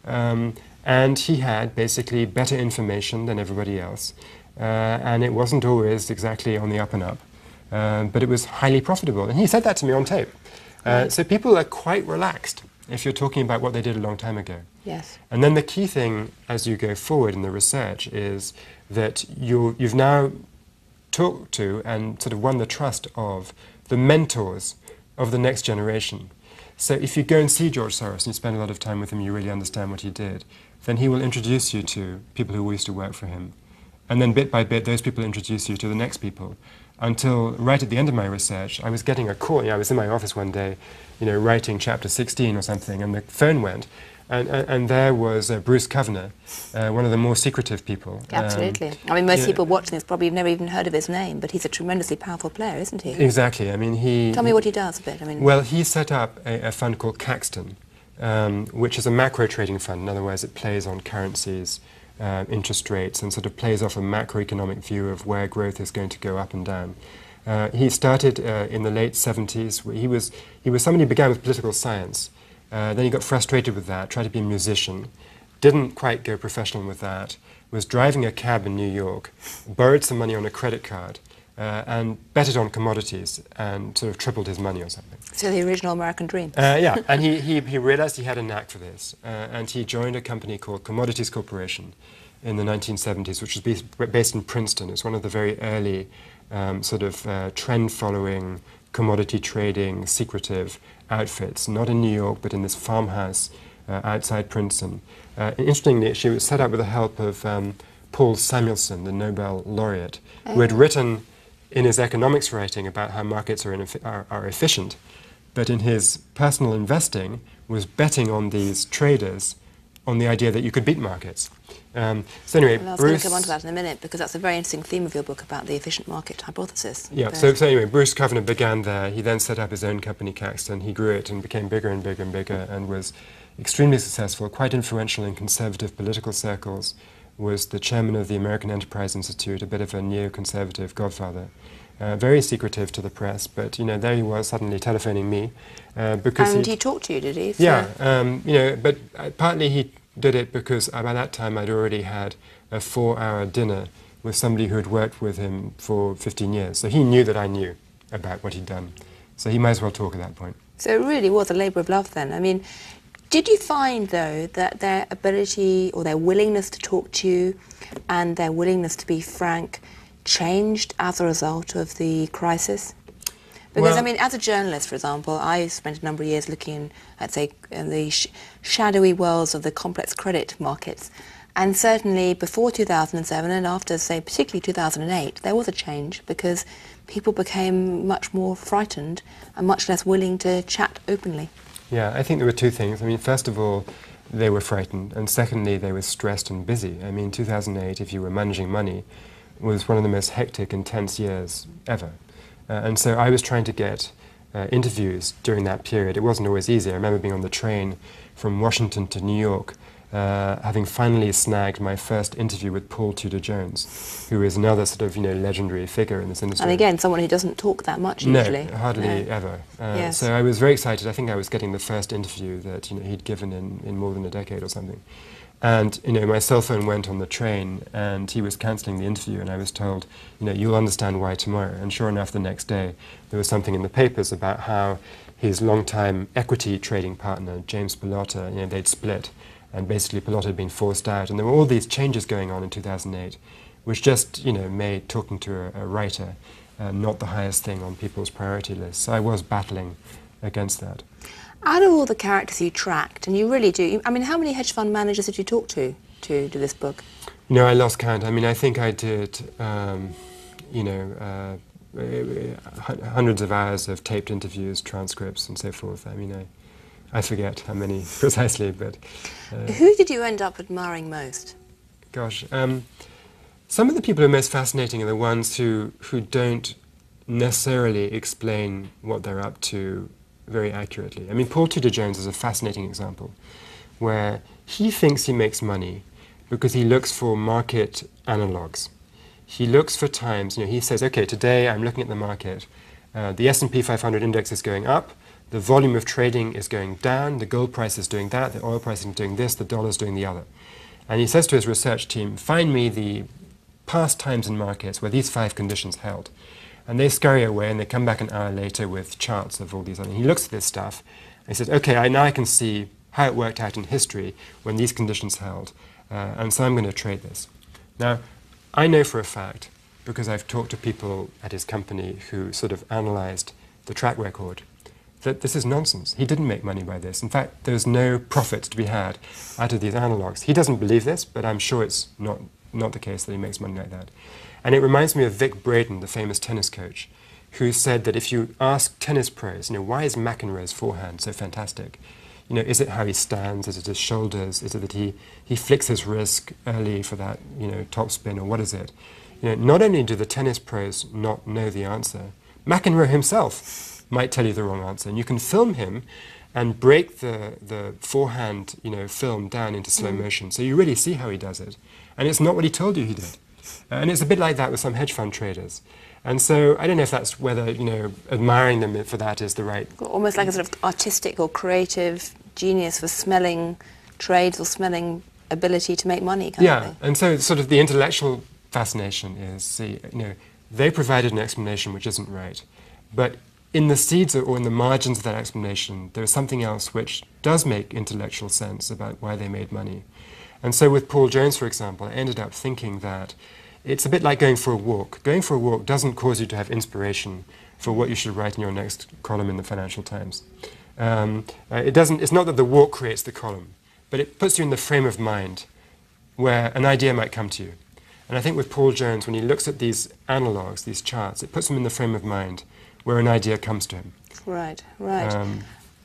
And he had basically better information than everybody else. And it wasn't always exactly on the up and up, but it was highly profitable. And he said that to me on tape. So people are quite relaxed if you're talking about what they did a long time ago.
Yes.
And then the key thing as you go forward in the research is that you've now talked to and sort of won the trust of the mentors of the next generation. So if you go and see George Soros and you spend a lot of time with him, you really understand what he did, then he will introduce you to people who used to work for him. And then bit by bit, those people introduce you to the next people. Until right at the end of my research, I was getting a call. I was in my office one day, writing chapter 16 or something, and the phone went. And there was Bruce Kavanagh, one of the more secretive people.
Absolutely. I mean, most people watching this probably have never even heard of his name, but he's a tremendously powerful player, isn't he?
Exactly. I mean,
Tell me what he does a bit. I mean,
Well, he set up a fund called Caxton, which is a macro trading fund. In other words, it plays on currencies, interest rates, and sort of plays off a macroeconomic view of where growth is going to go up and down. He started in the late 70s. He was somebody who began with political science. Then he got frustrated with that, tried to be a musician, didn't quite go professional with that, was driving a cab in New York, borrowed some money on a credit card, and betted on commodities and sort of tripled his money or something.
so the original American dream.
Yeah, and he realized he had a knack for this, and he joined a company called Commodities Corporation in the 1970s, which was based in Princeton. It's one of the very early trend-following, commodity trading, secretive outfits, not in New York, but in this farmhouse outside Princeton. Interestingly, she was set up with the help of Paul Samuelson, the Nobel laureate, who had written in his economics writing about how markets are efficient, but in his personal investing was betting on these traders on the idea that you could beat markets. So anyway,
Well, I was going
Bruce...
to come on to that in a minute, because that's a very interesting theme of your book about the efficient market hypothesis.
Yeah,
But-
so anyway, Bruce Kavanagh began there. He then set up his own company, Caxton. He grew it and became bigger and bigger and bigger and was extremely successful, quite influential in conservative political circles, was the chairman of the American Enterprise Institute, a bit of a neoconservative godfather. Very secretive to the press, but there he was suddenly telephoning me because
And he talked to you, did he?
yeah, but partly he did it because by that time I'd already had a 4-hour dinner with somebody who had worked with him for 15 years. So he knew that I knew about what he'd done. So he might as well talk at that point.
So it really was a labour of love then. I mean, did you find, though, that their ability or their willingness to talk to you and their willingness to be frank changed as a result of the crisis? Because,
Well,
I mean, as a journalist, for example, I spent a number of years looking at, say, in the shadowy worlds of the complex credit markets. And certainly before 2007 and after, say, particularly 2008, there was a change because people became much more frightened and much less willing to chat openly.
yeah, I think there were two things. I mean, first of all, they were frightened, and secondly, they were stressed and busy. I mean, 2008, if you were managing money, was one of the most hectic, intense years ever. And so I was trying to get interviews during that period. It wasn't always easy. I remember being on the train from Washington to New York, having finally snagged my first interview with Paul Tudor Jones, who is another sort of, legendary figure in this industry.
And again, someone who doesn't talk that much usually.
No, hardly ever.
Yes.
So I was very excited. I think I was getting the first interview that he'd given in more than a decade or something. And my cell phone went on the train, and he was cancelling the interview, and I was told, you'll understand why tomorrow. And sure enough, the next day there was something in the papers about how his longtime equity trading partner, James Pallotta, they'd split, and basically Pallotta had been forced out, and there were all these changes going on in 2008, which just made talking to a writer not the highest thing on people's priority lists. So I was battling against that.
Out of all the characters you tracked, and you really do, I mean, how many hedge fund managers did you talk to do this book?
I lost count. I mean, I think I did, hundreds of hours of taped interviews, transcripts, and so forth. I mean, I forget how many precisely, but...
Who did you end up admiring most?
Gosh, some of the people who are most fascinating are the ones who don't necessarily explain what they're up to very accurately. I mean, Paul Tudor Jones is a fascinating example, where he thinks he makes money because he looks for market analogues. He looks for times, he says, okay, today I'm looking at the market, the S&P 500 index is going up, the volume of trading is going down, the gold price is doing that, the oil price is doing this, the dollar is doing the other. And he says to his research team, find me the past times in markets where these 5 conditions held. And they scurry away, and they come back an hour later with charts of all these other. He looks at this stuff, and he says, okay, now I can see how it worked out in history when these conditions held, and so I'm going to trade this. Now, I know for a fact, because I've talked to people at his company who sort of analyzed the track record, that this is nonsense. He didn't make money by this. In fact, there's no profit to be had out of these analogues. He doesn't believe this, but I'm sure it's not the case that he makes money like that. And it reminds me of Vic Braden, the famous tennis coach, who said that if you ask tennis pros, why is McEnroe's forehand so fantastic? Is it how he stands? Is it his shoulders? Is it that he flicks his wrist early for that, top spin, or what is it? Not only do the tennis pros not know the answer, McEnroe himself might tell you the wrong answer. And you can film him and break the forehand, film down into slow motion. So you really see how he does it. And it's not what he told you he did. And it's a bit like that with some hedge fund traders. And so I don't know if that's whether, admiring them for that is the right...
Almost like a sort of artistic or creative genius for smelling trades or smelling ability to make money, kind of thing.
And so sort of the intellectual fascination is, they provided an explanation which isn't right. But in the seeds or in the margins of that explanation, there's something else which does make intellectual sense about why they made money. And so with Paul Jones, for example, I ended up thinking that it's a bit like going for a walk. Going for a walk doesn't cause you to have inspiration for what you should write in your next column in the Financial Times. It's not that the walk creates the column, but it puts you in the frame of mind where an idea might come to you. And I think with Paul Jones, when he looks at these analogues, these charts, it puts him in the frame of mind where an idea comes to him.
Right.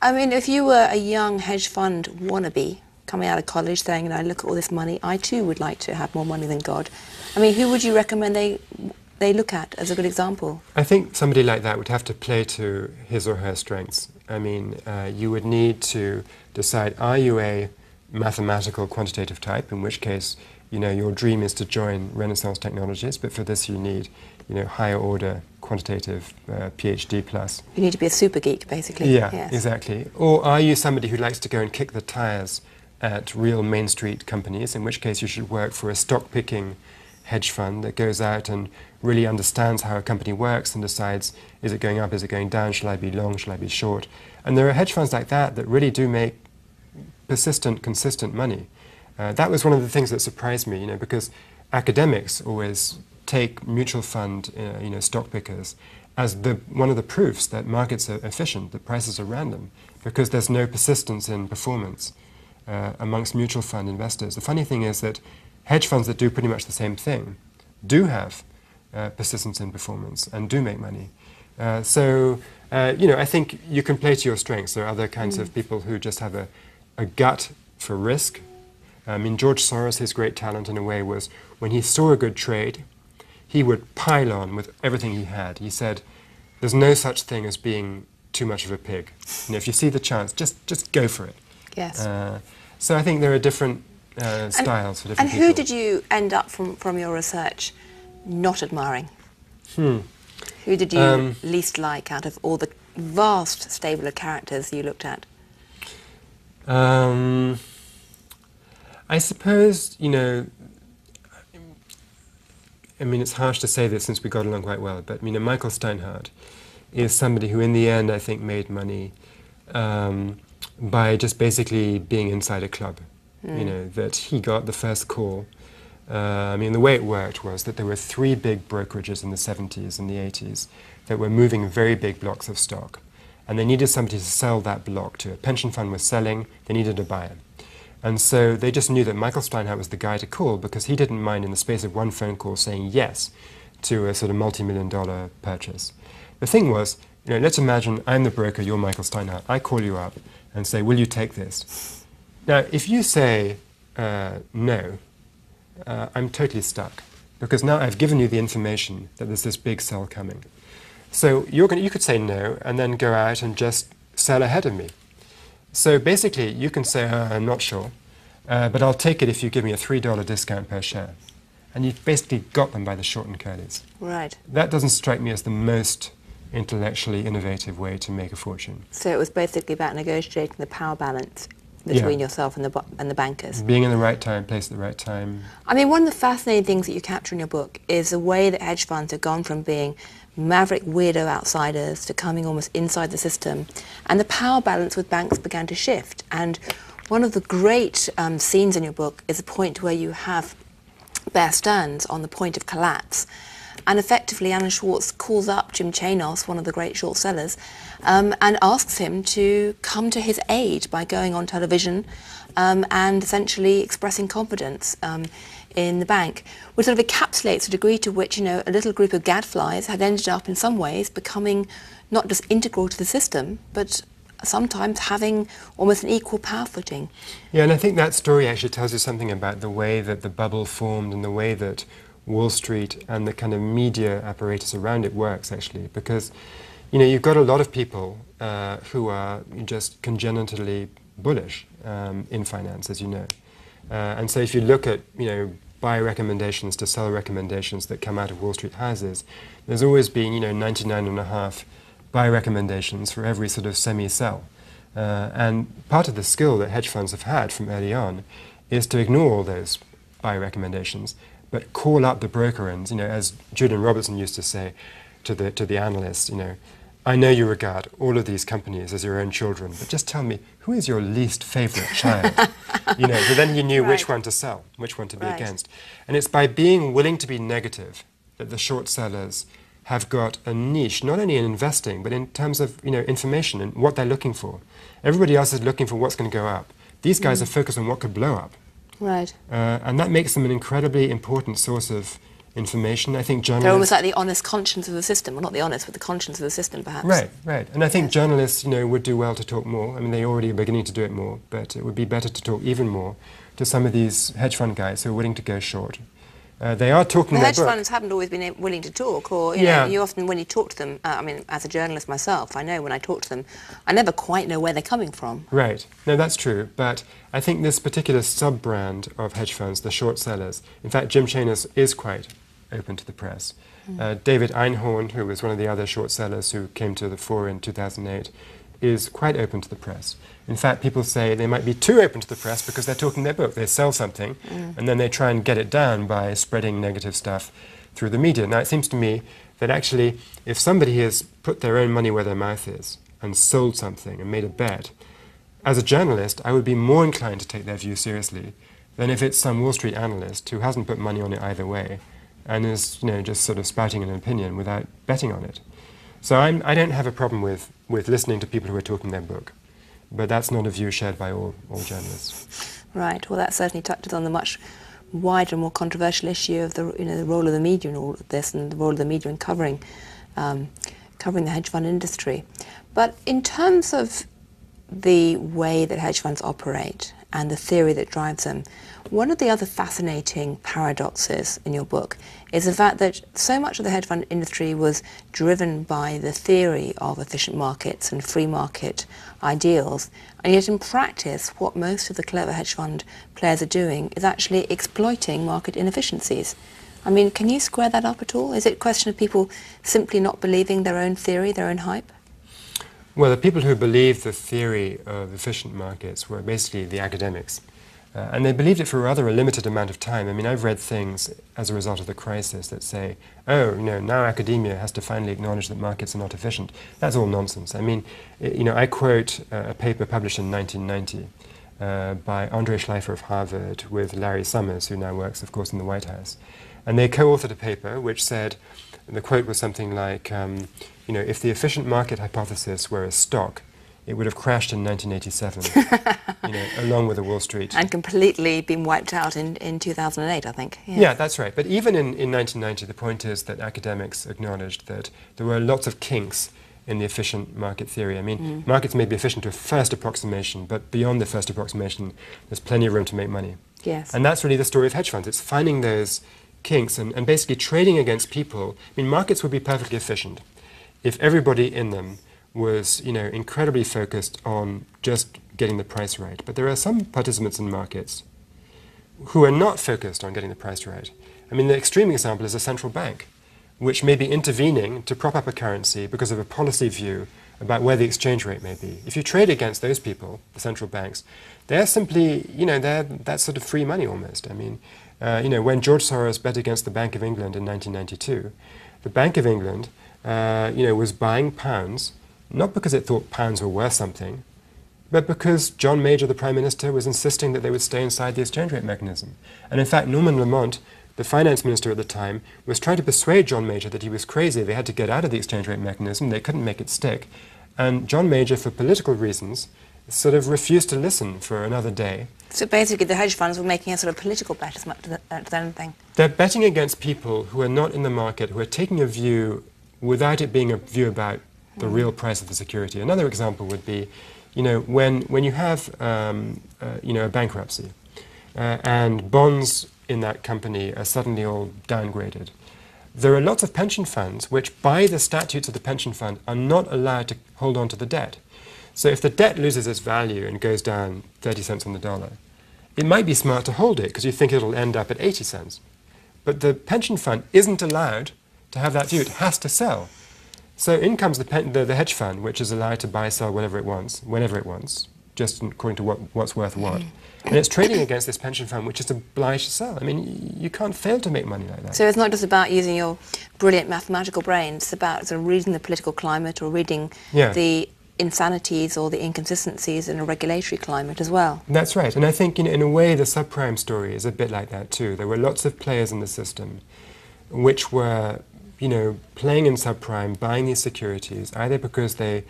I mean, if you were a young hedge fund wannabe coming out of college saying, look at all this money, I too would like to have more money than God. I mean, who would you recommend they look at as a good example?
I think somebody like that would have to play to his or her strengths. I mean, you would need to decide, are you a mathematical quantitative type, in which case, your dream is to join Renaissance Technologies, but for this you need, higher order quantitative PhD plus.
You need to be a super geek, basically.
Yeah,
yes.
Exactly. Or are you somebody who likes to go and kick the tires at real Main Street companies, in which case you should work for a stock-picking hedge fund that goes out and really understands how a company works and decides, is it going up, is it going down, shall I be long, shall I be short? And there are hedge funds like that that really do make persistent, consistent money. That was one of the things that surprised me, because academics always take mutual fund, stock pickers as one of the proofs that markets are efficient, that prices are random, because there's no persistence in performance amongst mutual fund investors. The funny thing is that hedge funds that do pretty much the same thing do have persistence in performance and do make money. I think you can play to your strengths. There are other kinds of people who just have a gut for risk. I mean, George Soros, his great talent in a way was when he saw a good trade, he would pile on with everything he had. He said, there's no such thing as being too much of a pig. If you see the chance, just go for it.
Yes.
So I think there are different styles for different people.
And who did you end up from your research not admiring? Who did you least like out of all the vast stable of characters you looked at?
I suppose, I mean, it's harsh to say this since we got along quite well, but Michael Steinhardt is somebody who in the end I think made money by just basically being inside a club. That he got the first call. The way it worked was that there were 3 big brokerages in the 70s and the 80s that were moving very big blocks of stock. And they needed somebody to sell that block to. A pension fund was selling, they needed a buyer. And so they just knew that Michael Steinhardt was the guy to call because he didn't mind in the space of one phone call saying yes to a sort of multi-million-dollar purchase. The thing was, let's imagine I'm the broker, you're Michael Steinhardt. I call you up and say, will you take this? Now, if you say no, I'm totally stuck because now I've given you the information that there's this big sell coming. So you could say no and then go out and just sell ahead of me. So basically, you can say, I'm not sure, but I'll take it if you give me a $3 discount per share. And you've basically got them by the short and curlies.
Right.
That doesn't strike me as the most intellectually innovative way to make a fortune.
So it was basically about negotiating the power balance between yourself and the bankers.
Being in the right time, place at the right time.
I mean, one of the fascinating things that you capture in your book is the way that hedge funds have gone from being maverick weirdo outsiders to coming almost inside the system, and the power balance with banks began to shift. And one of the great scenes in your book is a point where you have Bear Stearns on the point of collapse, and effectively Alan Schwartz calls up Jim Chanos, one of the great short sellers, and asks him to come to his aid by going on television and essentially expressing confidence in the bank, which sort of encapsulates the degree to which, a little group of gadflies had ended up in some ways becoming not just integral to the system, but sometimes having almost an equal power footing.
Yeah, and I think that story actually tells you something about the way that the bubble formed and the way that Wall Street and the kind of media apparatus around it works, actually, because, you've got a lot of people who are just congenitally bullish in finance, as you know. And so if you look at, buy recommendations to sell recommendations that come out of Wall Street houses, there's always been, 99.5 buy recommendations for every sort of semi-sell. And part of the skill that hedge funds have had from early on is to ignore all those buy recommendations, but call up the broker and, as Julian Robertson used to say to the analysts, I know you regard all of these companies as your own children, but just tell me, who is your least favorite child? So then you knew which one to sell, which one to be against. And it's by being willing to be negative that the short sellers have got a niche, not only in investing, but in terms of, information and what they're looking for. Everybody else is looking for what's going to go up. These guys are focused on what could blow up.
Right.
And that makes them an incredibly important source of information. I think journalists...
They're almost like the honest conscience of the system. Well, not the honest, but the conscience of the system, perhaps.
Right. And I think journalists, would do well to talk more. I mean, they already are beginning to do it more, but it would be better to talk even more to some of these hedge fund guys who are willing to go short. They are talking
the
their
hedge
book.
funds haven't always been willing to talk, or you often, when you talk to them, as a journalist myself, I know when I talk to them, I never quite know where they're coming from.
Right. No, that's true. But I think this particular sub-brand of hedge funds, the short sellers, in fact, Jim Chanos is quite open to the press. David Einhorn, who was one of the other short sellers who came to the fore in 2008, is quite open to the press. In fact, people say they might be too open to the press because they're talking their book. They sell something, and then they try and get it down by spreading negative stuff through the media. Now, it seems to me that actually, if somebody has put their own money where their mouth is and sold something and made a bet, as a journalist, I would be more inclined to take their view seriously than if it's some Wall Street analyst who hasn't put money on it either way and is, just sort of spouting an opinion without betting on it. So I don't have a problem with listening to people who are talking their book, but that's not a view shared by all journalists.
Right. Well, that certainly touches on the much wider, more controversial issue of the role of the media in all of this, and the role of the media in covering the hedge fund industry. But in terms of the way that hedge funds operate and the theory that drives them, one of the other fascinating paradoxes in your book is the fact that so much of the hedge fund industry was driven by the theory of efficient markets and free market ideals, and yet in practice what most of the clever hedge fund players are doing is actually exploiting market inefficiencies. I mean, can you square that up at all? Is it a question of people simply not believing their own theory, their own hype?
Well, the people who believed the theory of efficient markets were basically the academics. And they believed it for rather a limited amount of time. I mean, I've read things as a result of the crisis that say, oh, now academia has to finally acknowledge that markets are not efficient. That's all nonsense. I mean, I quote a paper published in 1990 by Andre Schleifer of Harvard with Larry Summers, who now works, of course, in the White House. And they co-authored a paper which said, and the quote was something like, if the efficient market hypothesis were a stock, it would have crashed in 1987, along with the Wall Street.
And completely been wiped out in 2008, I think.
Yeah, that's right. But even in 1990, the point is that academics acknowledged that there were lots of kinks in the efficient market theory. I mean, markets may be efficient to a first approximation, but beyond the first approximation, there's plenty of room to make money.
Yes.
And that's really the story of hedge funds. It's finding those kinks and basically trading against people. I mean, markets would be perfectly efficient if everybody in them was, incredibly focused on just getting the price right. But there are some participants in markets who are not focused on getting the price right. I mean, the extreme example is a central bank, which may be intervening to prop up a currency because of a policy view about where the exchange rate may be. If you trade against those people, the central banks, they're simply, that's sort of free money almost. I mean, when George Soros bet against the Bank of England in 1992, the Bank of England, was buying pounds, not because it thought pounds were worth something, but because John Major, the Prime Minister, was insisting that they would stay inside the exchange rate mechanism. And in fact, Norman Lamont, the finance minister at the time, was trying to persuade John Major that he was crazy. They had to get out of the exchange rate mechanism. They couldn't make it stick. And John Major, for political reasons, sort of refused to listen for another day.
So basically the hedge funds were making a sort of political bet as much as anything.
They're betting against people who are not in the market, who are taking a view without it being a view about the real price of the security. Another example would be, when you have, a bankruptcy and bonds in that company are suddenly all downgraded. There are lots of pension funds which, by the statutes of the pension fund, are not allowed to hold on to the debt. So if the debt loses its value and goes down 30 cents on the dollar, it might be smart to hold it because you think it'll end up at 80 cents. But the pension fund isn't allowed to have that view. It has to sell. So in comes the hedge fund, which is allowed to buy, sell whatever it wants, whenever it wants, just according to what's worth what. And it's trading against this pension fund, which is obliged to sell. I mean, you can't fail to make money like that.
So it's not just about using your brilliant mathematical brain. It's about sort of reading the political climate or reading the insanities or the inconsistencies in a regulatory climate as well.
That's right. And I think, in a way, the subprime story is a bit like that too. There were lots of players in the system which were, playing in subprime, buying these securities, either because they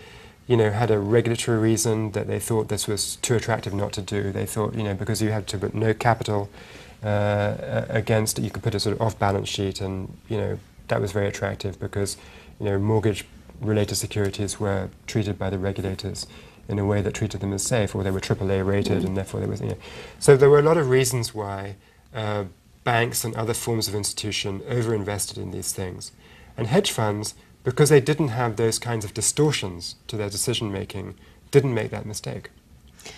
had a regulatory reason that they thought this was too attractive not to do. They thought, because you had to put no capital against it, you could put a sort of off-balance sheet, and, that was very attractive because, mortgage-related securities were treated by the regulators in a way that treated them as safe, or they were AAA rated, and therefore there was, So there were a lot of reasons why banks and other forms of institution over-invested in these things. And hedge funds, because they didn't have those kinds of distortions to their decision-making, didn't make that mistake,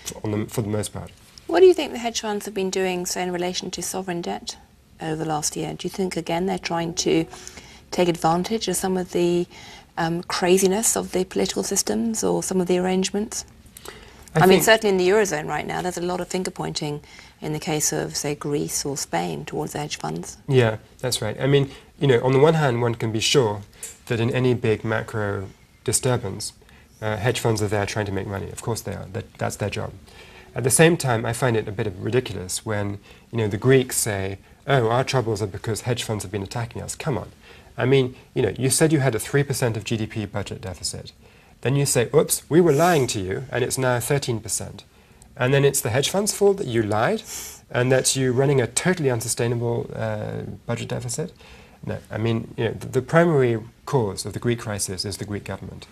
for the most part.
What do you think the hedge funds have been doing, say, in relation to sovereign debt over the last year? Do you think, again, they're trying to take advantage of some of the craziness of the political systems or some of the arrangements? I mean, certainly in the Eurozone right now, there's a lot of finger-pointing in the case of, say, Greece or Spain towards the hedge funds.
Yeah, that's right. I mean, on the one hand, one can be sure that in any big macro disturbance, hedge funds are there trying to make money. Of course they are. That's their job. At the same time, I find it a bit ridiculous when, the Greeks say, oh, our troubles are because hedge funds have been attacking us. Come on. I mean, you said you had a 3% of GDP budget deficit. Then you say, oops, we were lying to you, and it's now 13%. And then it's the hedge fund's fault that you lied, and that you're running a totally unsustainable budget deficit. No, I mean, the primary cause of the Greek crisis is the Greek government.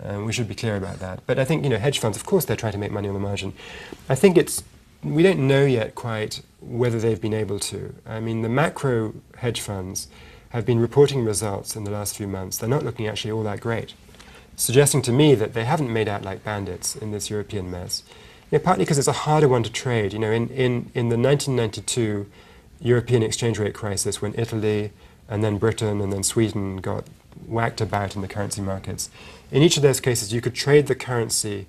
We should be clear about that. But I think, hedge funds, of course, they're trying to make money on the margin. I think we don't know yet quite whether they've been able to. I mean, the macro hedge funds have been reporting results in the last few months. They're not looking actually all that great, suggesting to me that they haven't made out like bandits in this European mess. Partly because it's a harder one to trade. In the 1992 European exchange rate crisis, when Italy and then Britain and then Sweden got whacked about in the currency markets, in each of those cases you could trade the currency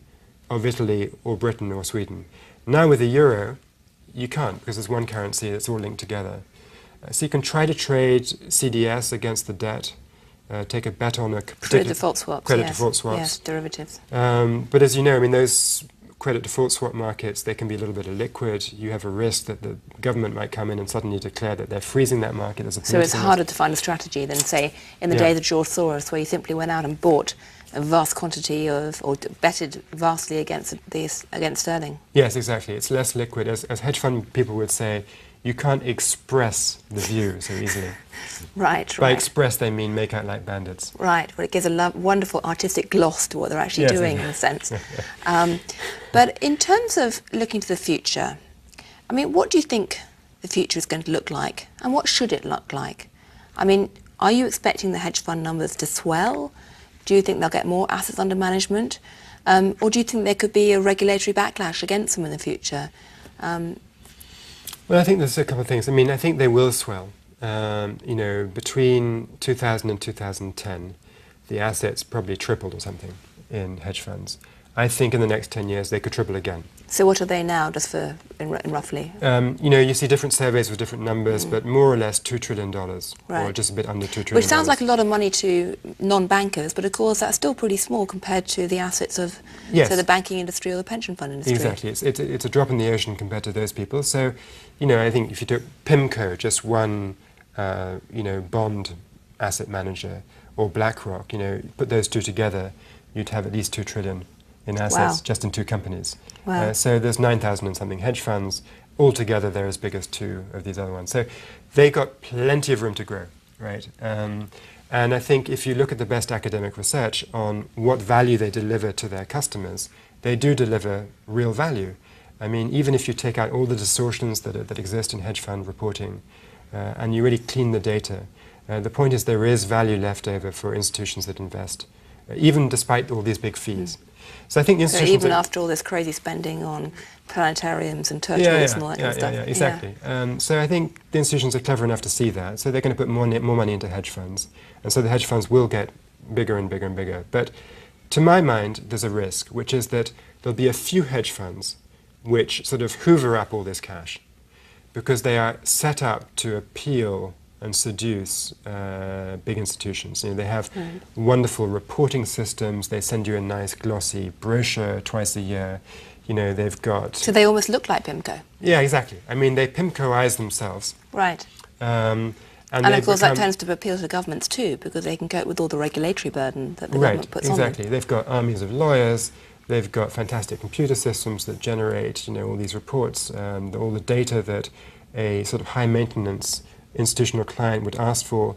of Italy or Britain or Sweden. Now with the euro, you can't, because there's one currency that's all linked together. So you can try to trade CDS against the debt, take a bet on a particular
credit default swaps.
Default swaps.
Yes, derivatives.
But as you know, I mean, those credit default swap markets, they can be a little bit illiquid. You have a risk that the government might come in and suddenly declare that they're freezing that market as a
So it's harder to find a strategy than, say, in the days of George Soros, where you simply went out and bought a vast quantity of, or betted vastly against sterling.
Yes, exactly. It's less liquid. As hedge fund people would say, you can't express the view so easily.
Right.
By express, they mean make out like bandits.
Right. Well, it gives a wonderful artistic gloss to what they're actually doing, in a sense. But in terms of looking to the future, I mean, what do you think the future is going to look like, and what should it look like? I mean, are you expecting the hedge fund numbers to swell? Do you think they'll get more assets under management? Or do you think there could be a regulatory backlash against them in the future?
Well, I think there's a couple of things. I mean, I think they will swell. Between 2000 and 2010, the assets probably tripled or something in hedge funds. I think in the next 10 years they could triple again.
So what are they now, just for roughly?
You see different surveys with different numbers, but more or less $2 trillion, or just a bit under $2 trillion.
Which sounds like a lot of money to non-bankers, but of course that's still pretty small compared to the assets of say, the banking industry or the pension fund industry.
Exactly. It's a drop in the ocean compared to those people. So, I think if you took PIMCO, just one, bond asset manager, or BlackRock, put those two together, you'd have at least $2 trillion in assets just in two companies.
Wow.
So there's 9,000 and something hedge funds. Altogether, they're as big as two of these other ones. So they got plenty of room to grow, right? And I think if you look at the best academic research on what value they deliver to their customers, they do deliver real value. I mean, even if you take out all the distortions that exist in hedge fund reporting, and you really clean the data, the point is there is value left over for institutions that invest, even despite all these big fees. So I think institutions...
So even after all this crazy spending on planetariums and turtles and all that kind of stuff.
Yeah, exactly. So I think the institutions are clever enough to see that, so they're going to put more money into hedge funds, and so the hedge funds will get bigger and bigger and bigger. But to my mind, there's a risk, which is that there'll be a few hedge funds which sort of hoover up all this cash, because they are set up to appeal and seduce big institutions. They have wonderful reporting systems. They send you a nice glossy brochure twice a year. They've got...
So they almost look like PIMCO.
Yeah, exactly. I mean, they PIMCOize themselves.
Right. And of course that tends to appeal to governments too, because they can cope with all the regulatory burden that the government puts on them.
Exactly. They've got armies of lawyers. They've got fantastic computer systems that generate, all these reports, all the data that a sort of high-maintenance institutional client would ask for.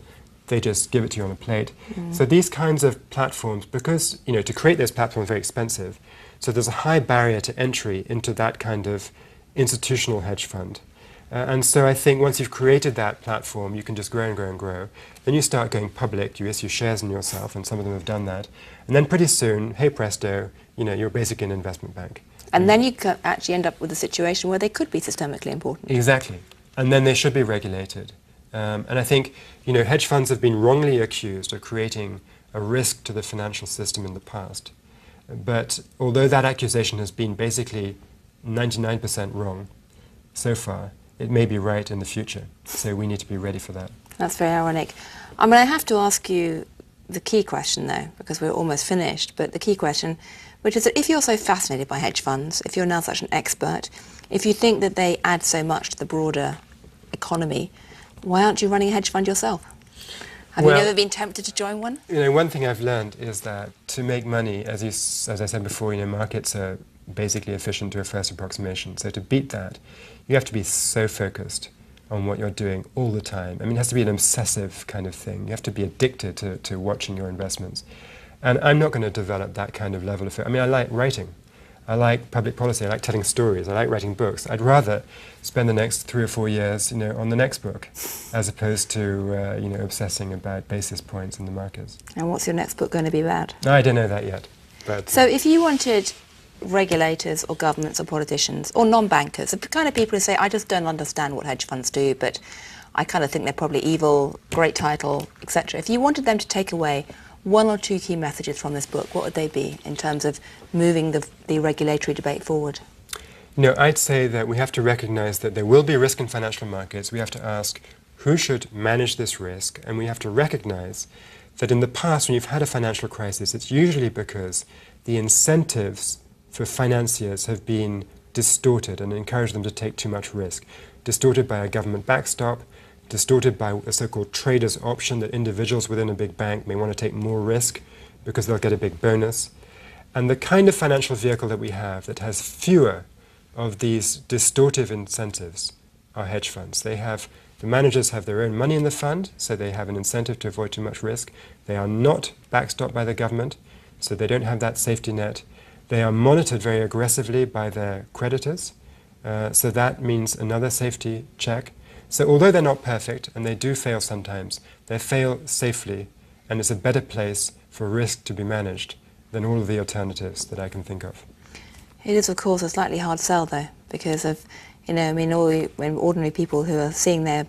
They just give it to you on a plate. So these kinds of platforms, because to create those platforms is very expensive, so there's a high barrier to entry into that kind of institutional hedge fund. And so I think once you've created that platform, you can just grow and grow and grow. Then you start going public, you issue shares in yourself, and some of them have done that. And then pretty soon, hey presto, you're basically an investment bank.
And then you could actually end up with a situation where they could be systemically important.
Exactly. And then they should be regulated. And I think, hedge funds have been wrongly accused of creating a risk to the financial system in the past. But although that accusation has been basically 99% wrong so far, it may be right in the future. So we need to be ready for that.
That's very ironic. I mean, I have to ask you the key question, though, because we're almost finished, but the key question, which is that if you're so fascinated by hedge funds, if you're now such an expert, if you think that they add so much to the broader economy, why aren't you running a hedge fund yourself? Have you never been tempted to join one?
You know, one thing I've learned is that to make money, as I said before, you know, markets are basically efficient to a first approximation. So to beat that, you have to be so focused on what you're doing all the time. I mean, it has to be an obsessive kind of thing. You have to be addicted to watching your investments. And I'm not going to develop that kind of level of I mean, I like writing. I like public policy. I like telling stories. I like writing books. I'd rather spend the next 3 or 4 years, you know, on the next book, as opposed to, you know, obsessing about basis points in the markets.
And what's your next book going to be about?
I don't know that yet. But
so if you wanted regulators or governments or politicians or non-bankers, the kind of people who say, I just don't understand what hedge funds do, but I kind of think they're probably evil, great title, etc. If you wanted them to take away 1 or 2 key messages from this book, what would they be in terms of moving the regulatory debate forward?
You know, I'd say that we have to recognize that there will be risk in financial markets. We have to ask who should manage this risk, and we have to recognize that in the past, when you've had a financial crisis, it's usually because the incentives for financiers have been distorted and encouraged them to take too much risk. Distorted by a government backstop, distorted by a so-called trader's option that individuals within a big bank may want to take more risk because they'll get a big bonus. And the kind of financial vehicle that we have that has fewer of these distortive incentives are hedge funds. The managers have their own money in the fund, so they have an incentive to avoid too much risk. They are not backstopped by the government, so they don't have that safety net. They are monitored very aggressively by their creditors, so that means another safety check. So although they're not perfect, and they do fail sometimes, they fail safely, and it's a better place for risk to be managed than all of the alternatives that I can think of.
It is, of course, a slightly hard sell, though, because of, you know, I mean, when ordinary people who are seeing their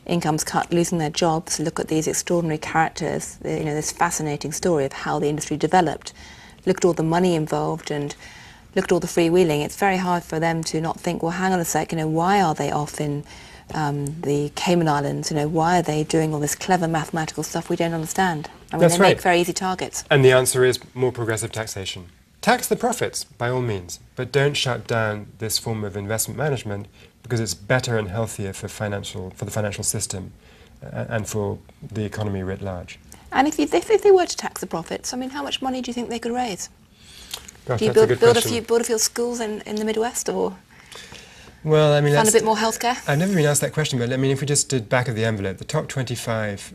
incomes cut, losing their jobs, look at these extraordinary characters, you know, this fascinating story of how the industry developed, look at all the money involved, and look at all the freewheeling. It's very hard for them to not think, well, hang on a sec, you know, why are they off in the Cayman Islands? You know, why are they doing all this clever mathematical stuff we don't understand? I mean,
That's
they
right.
make very easy targets.
And the answer is more progressive taxation. Tax the profits, by all means, but don't shut down this form of investment management because it's better and healthier for the financial system and for the economy writ large.
And if they were to tax the profits, I mean, how much money do you think they could raise?
Gosh,
Do you
that's a good
build a few schools in the Midwest, or
well, I mean,
fund a bit more healthcare?
I've never been asked that question, but I mean, if we just did back of the envelope, the top 25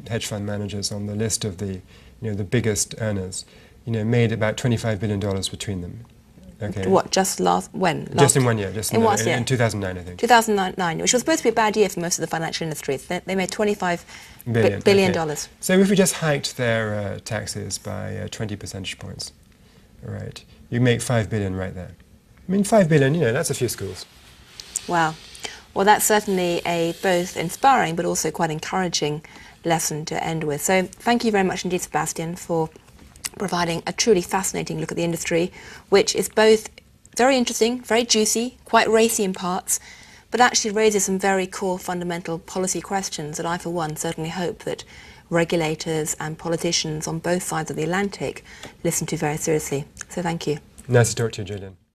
hedge fund managers on the list of the, you know, the biggest earners, you know, made about $25 billion between them. Okay.
What, just when?
Just in 1 year. Just
in what year?
In 2009, I think.
2009, which was supposed to be a bad year for most of the financial industries. They made $25 billion.
Okay. So if we just hiked their taxes by 20 percentage points, all right, you make $5 billion right there. I mean, $5 billion, you know, that's a few schools.
Wow. Well, that's certainly a both inspiring but also quite encouraging lesson to end with. So thank you very much indeed, Sebastian, for providing a truly fascinating look at the industry, which is both very interesting, very juicy, quite racy in parts, but actually raises some very core fundamental policy questions that I, for one, certainly hope that regulators and politicians on both sides of the Atlantic listen to very seriously. So thank you.
Nice to talk to you, Julian.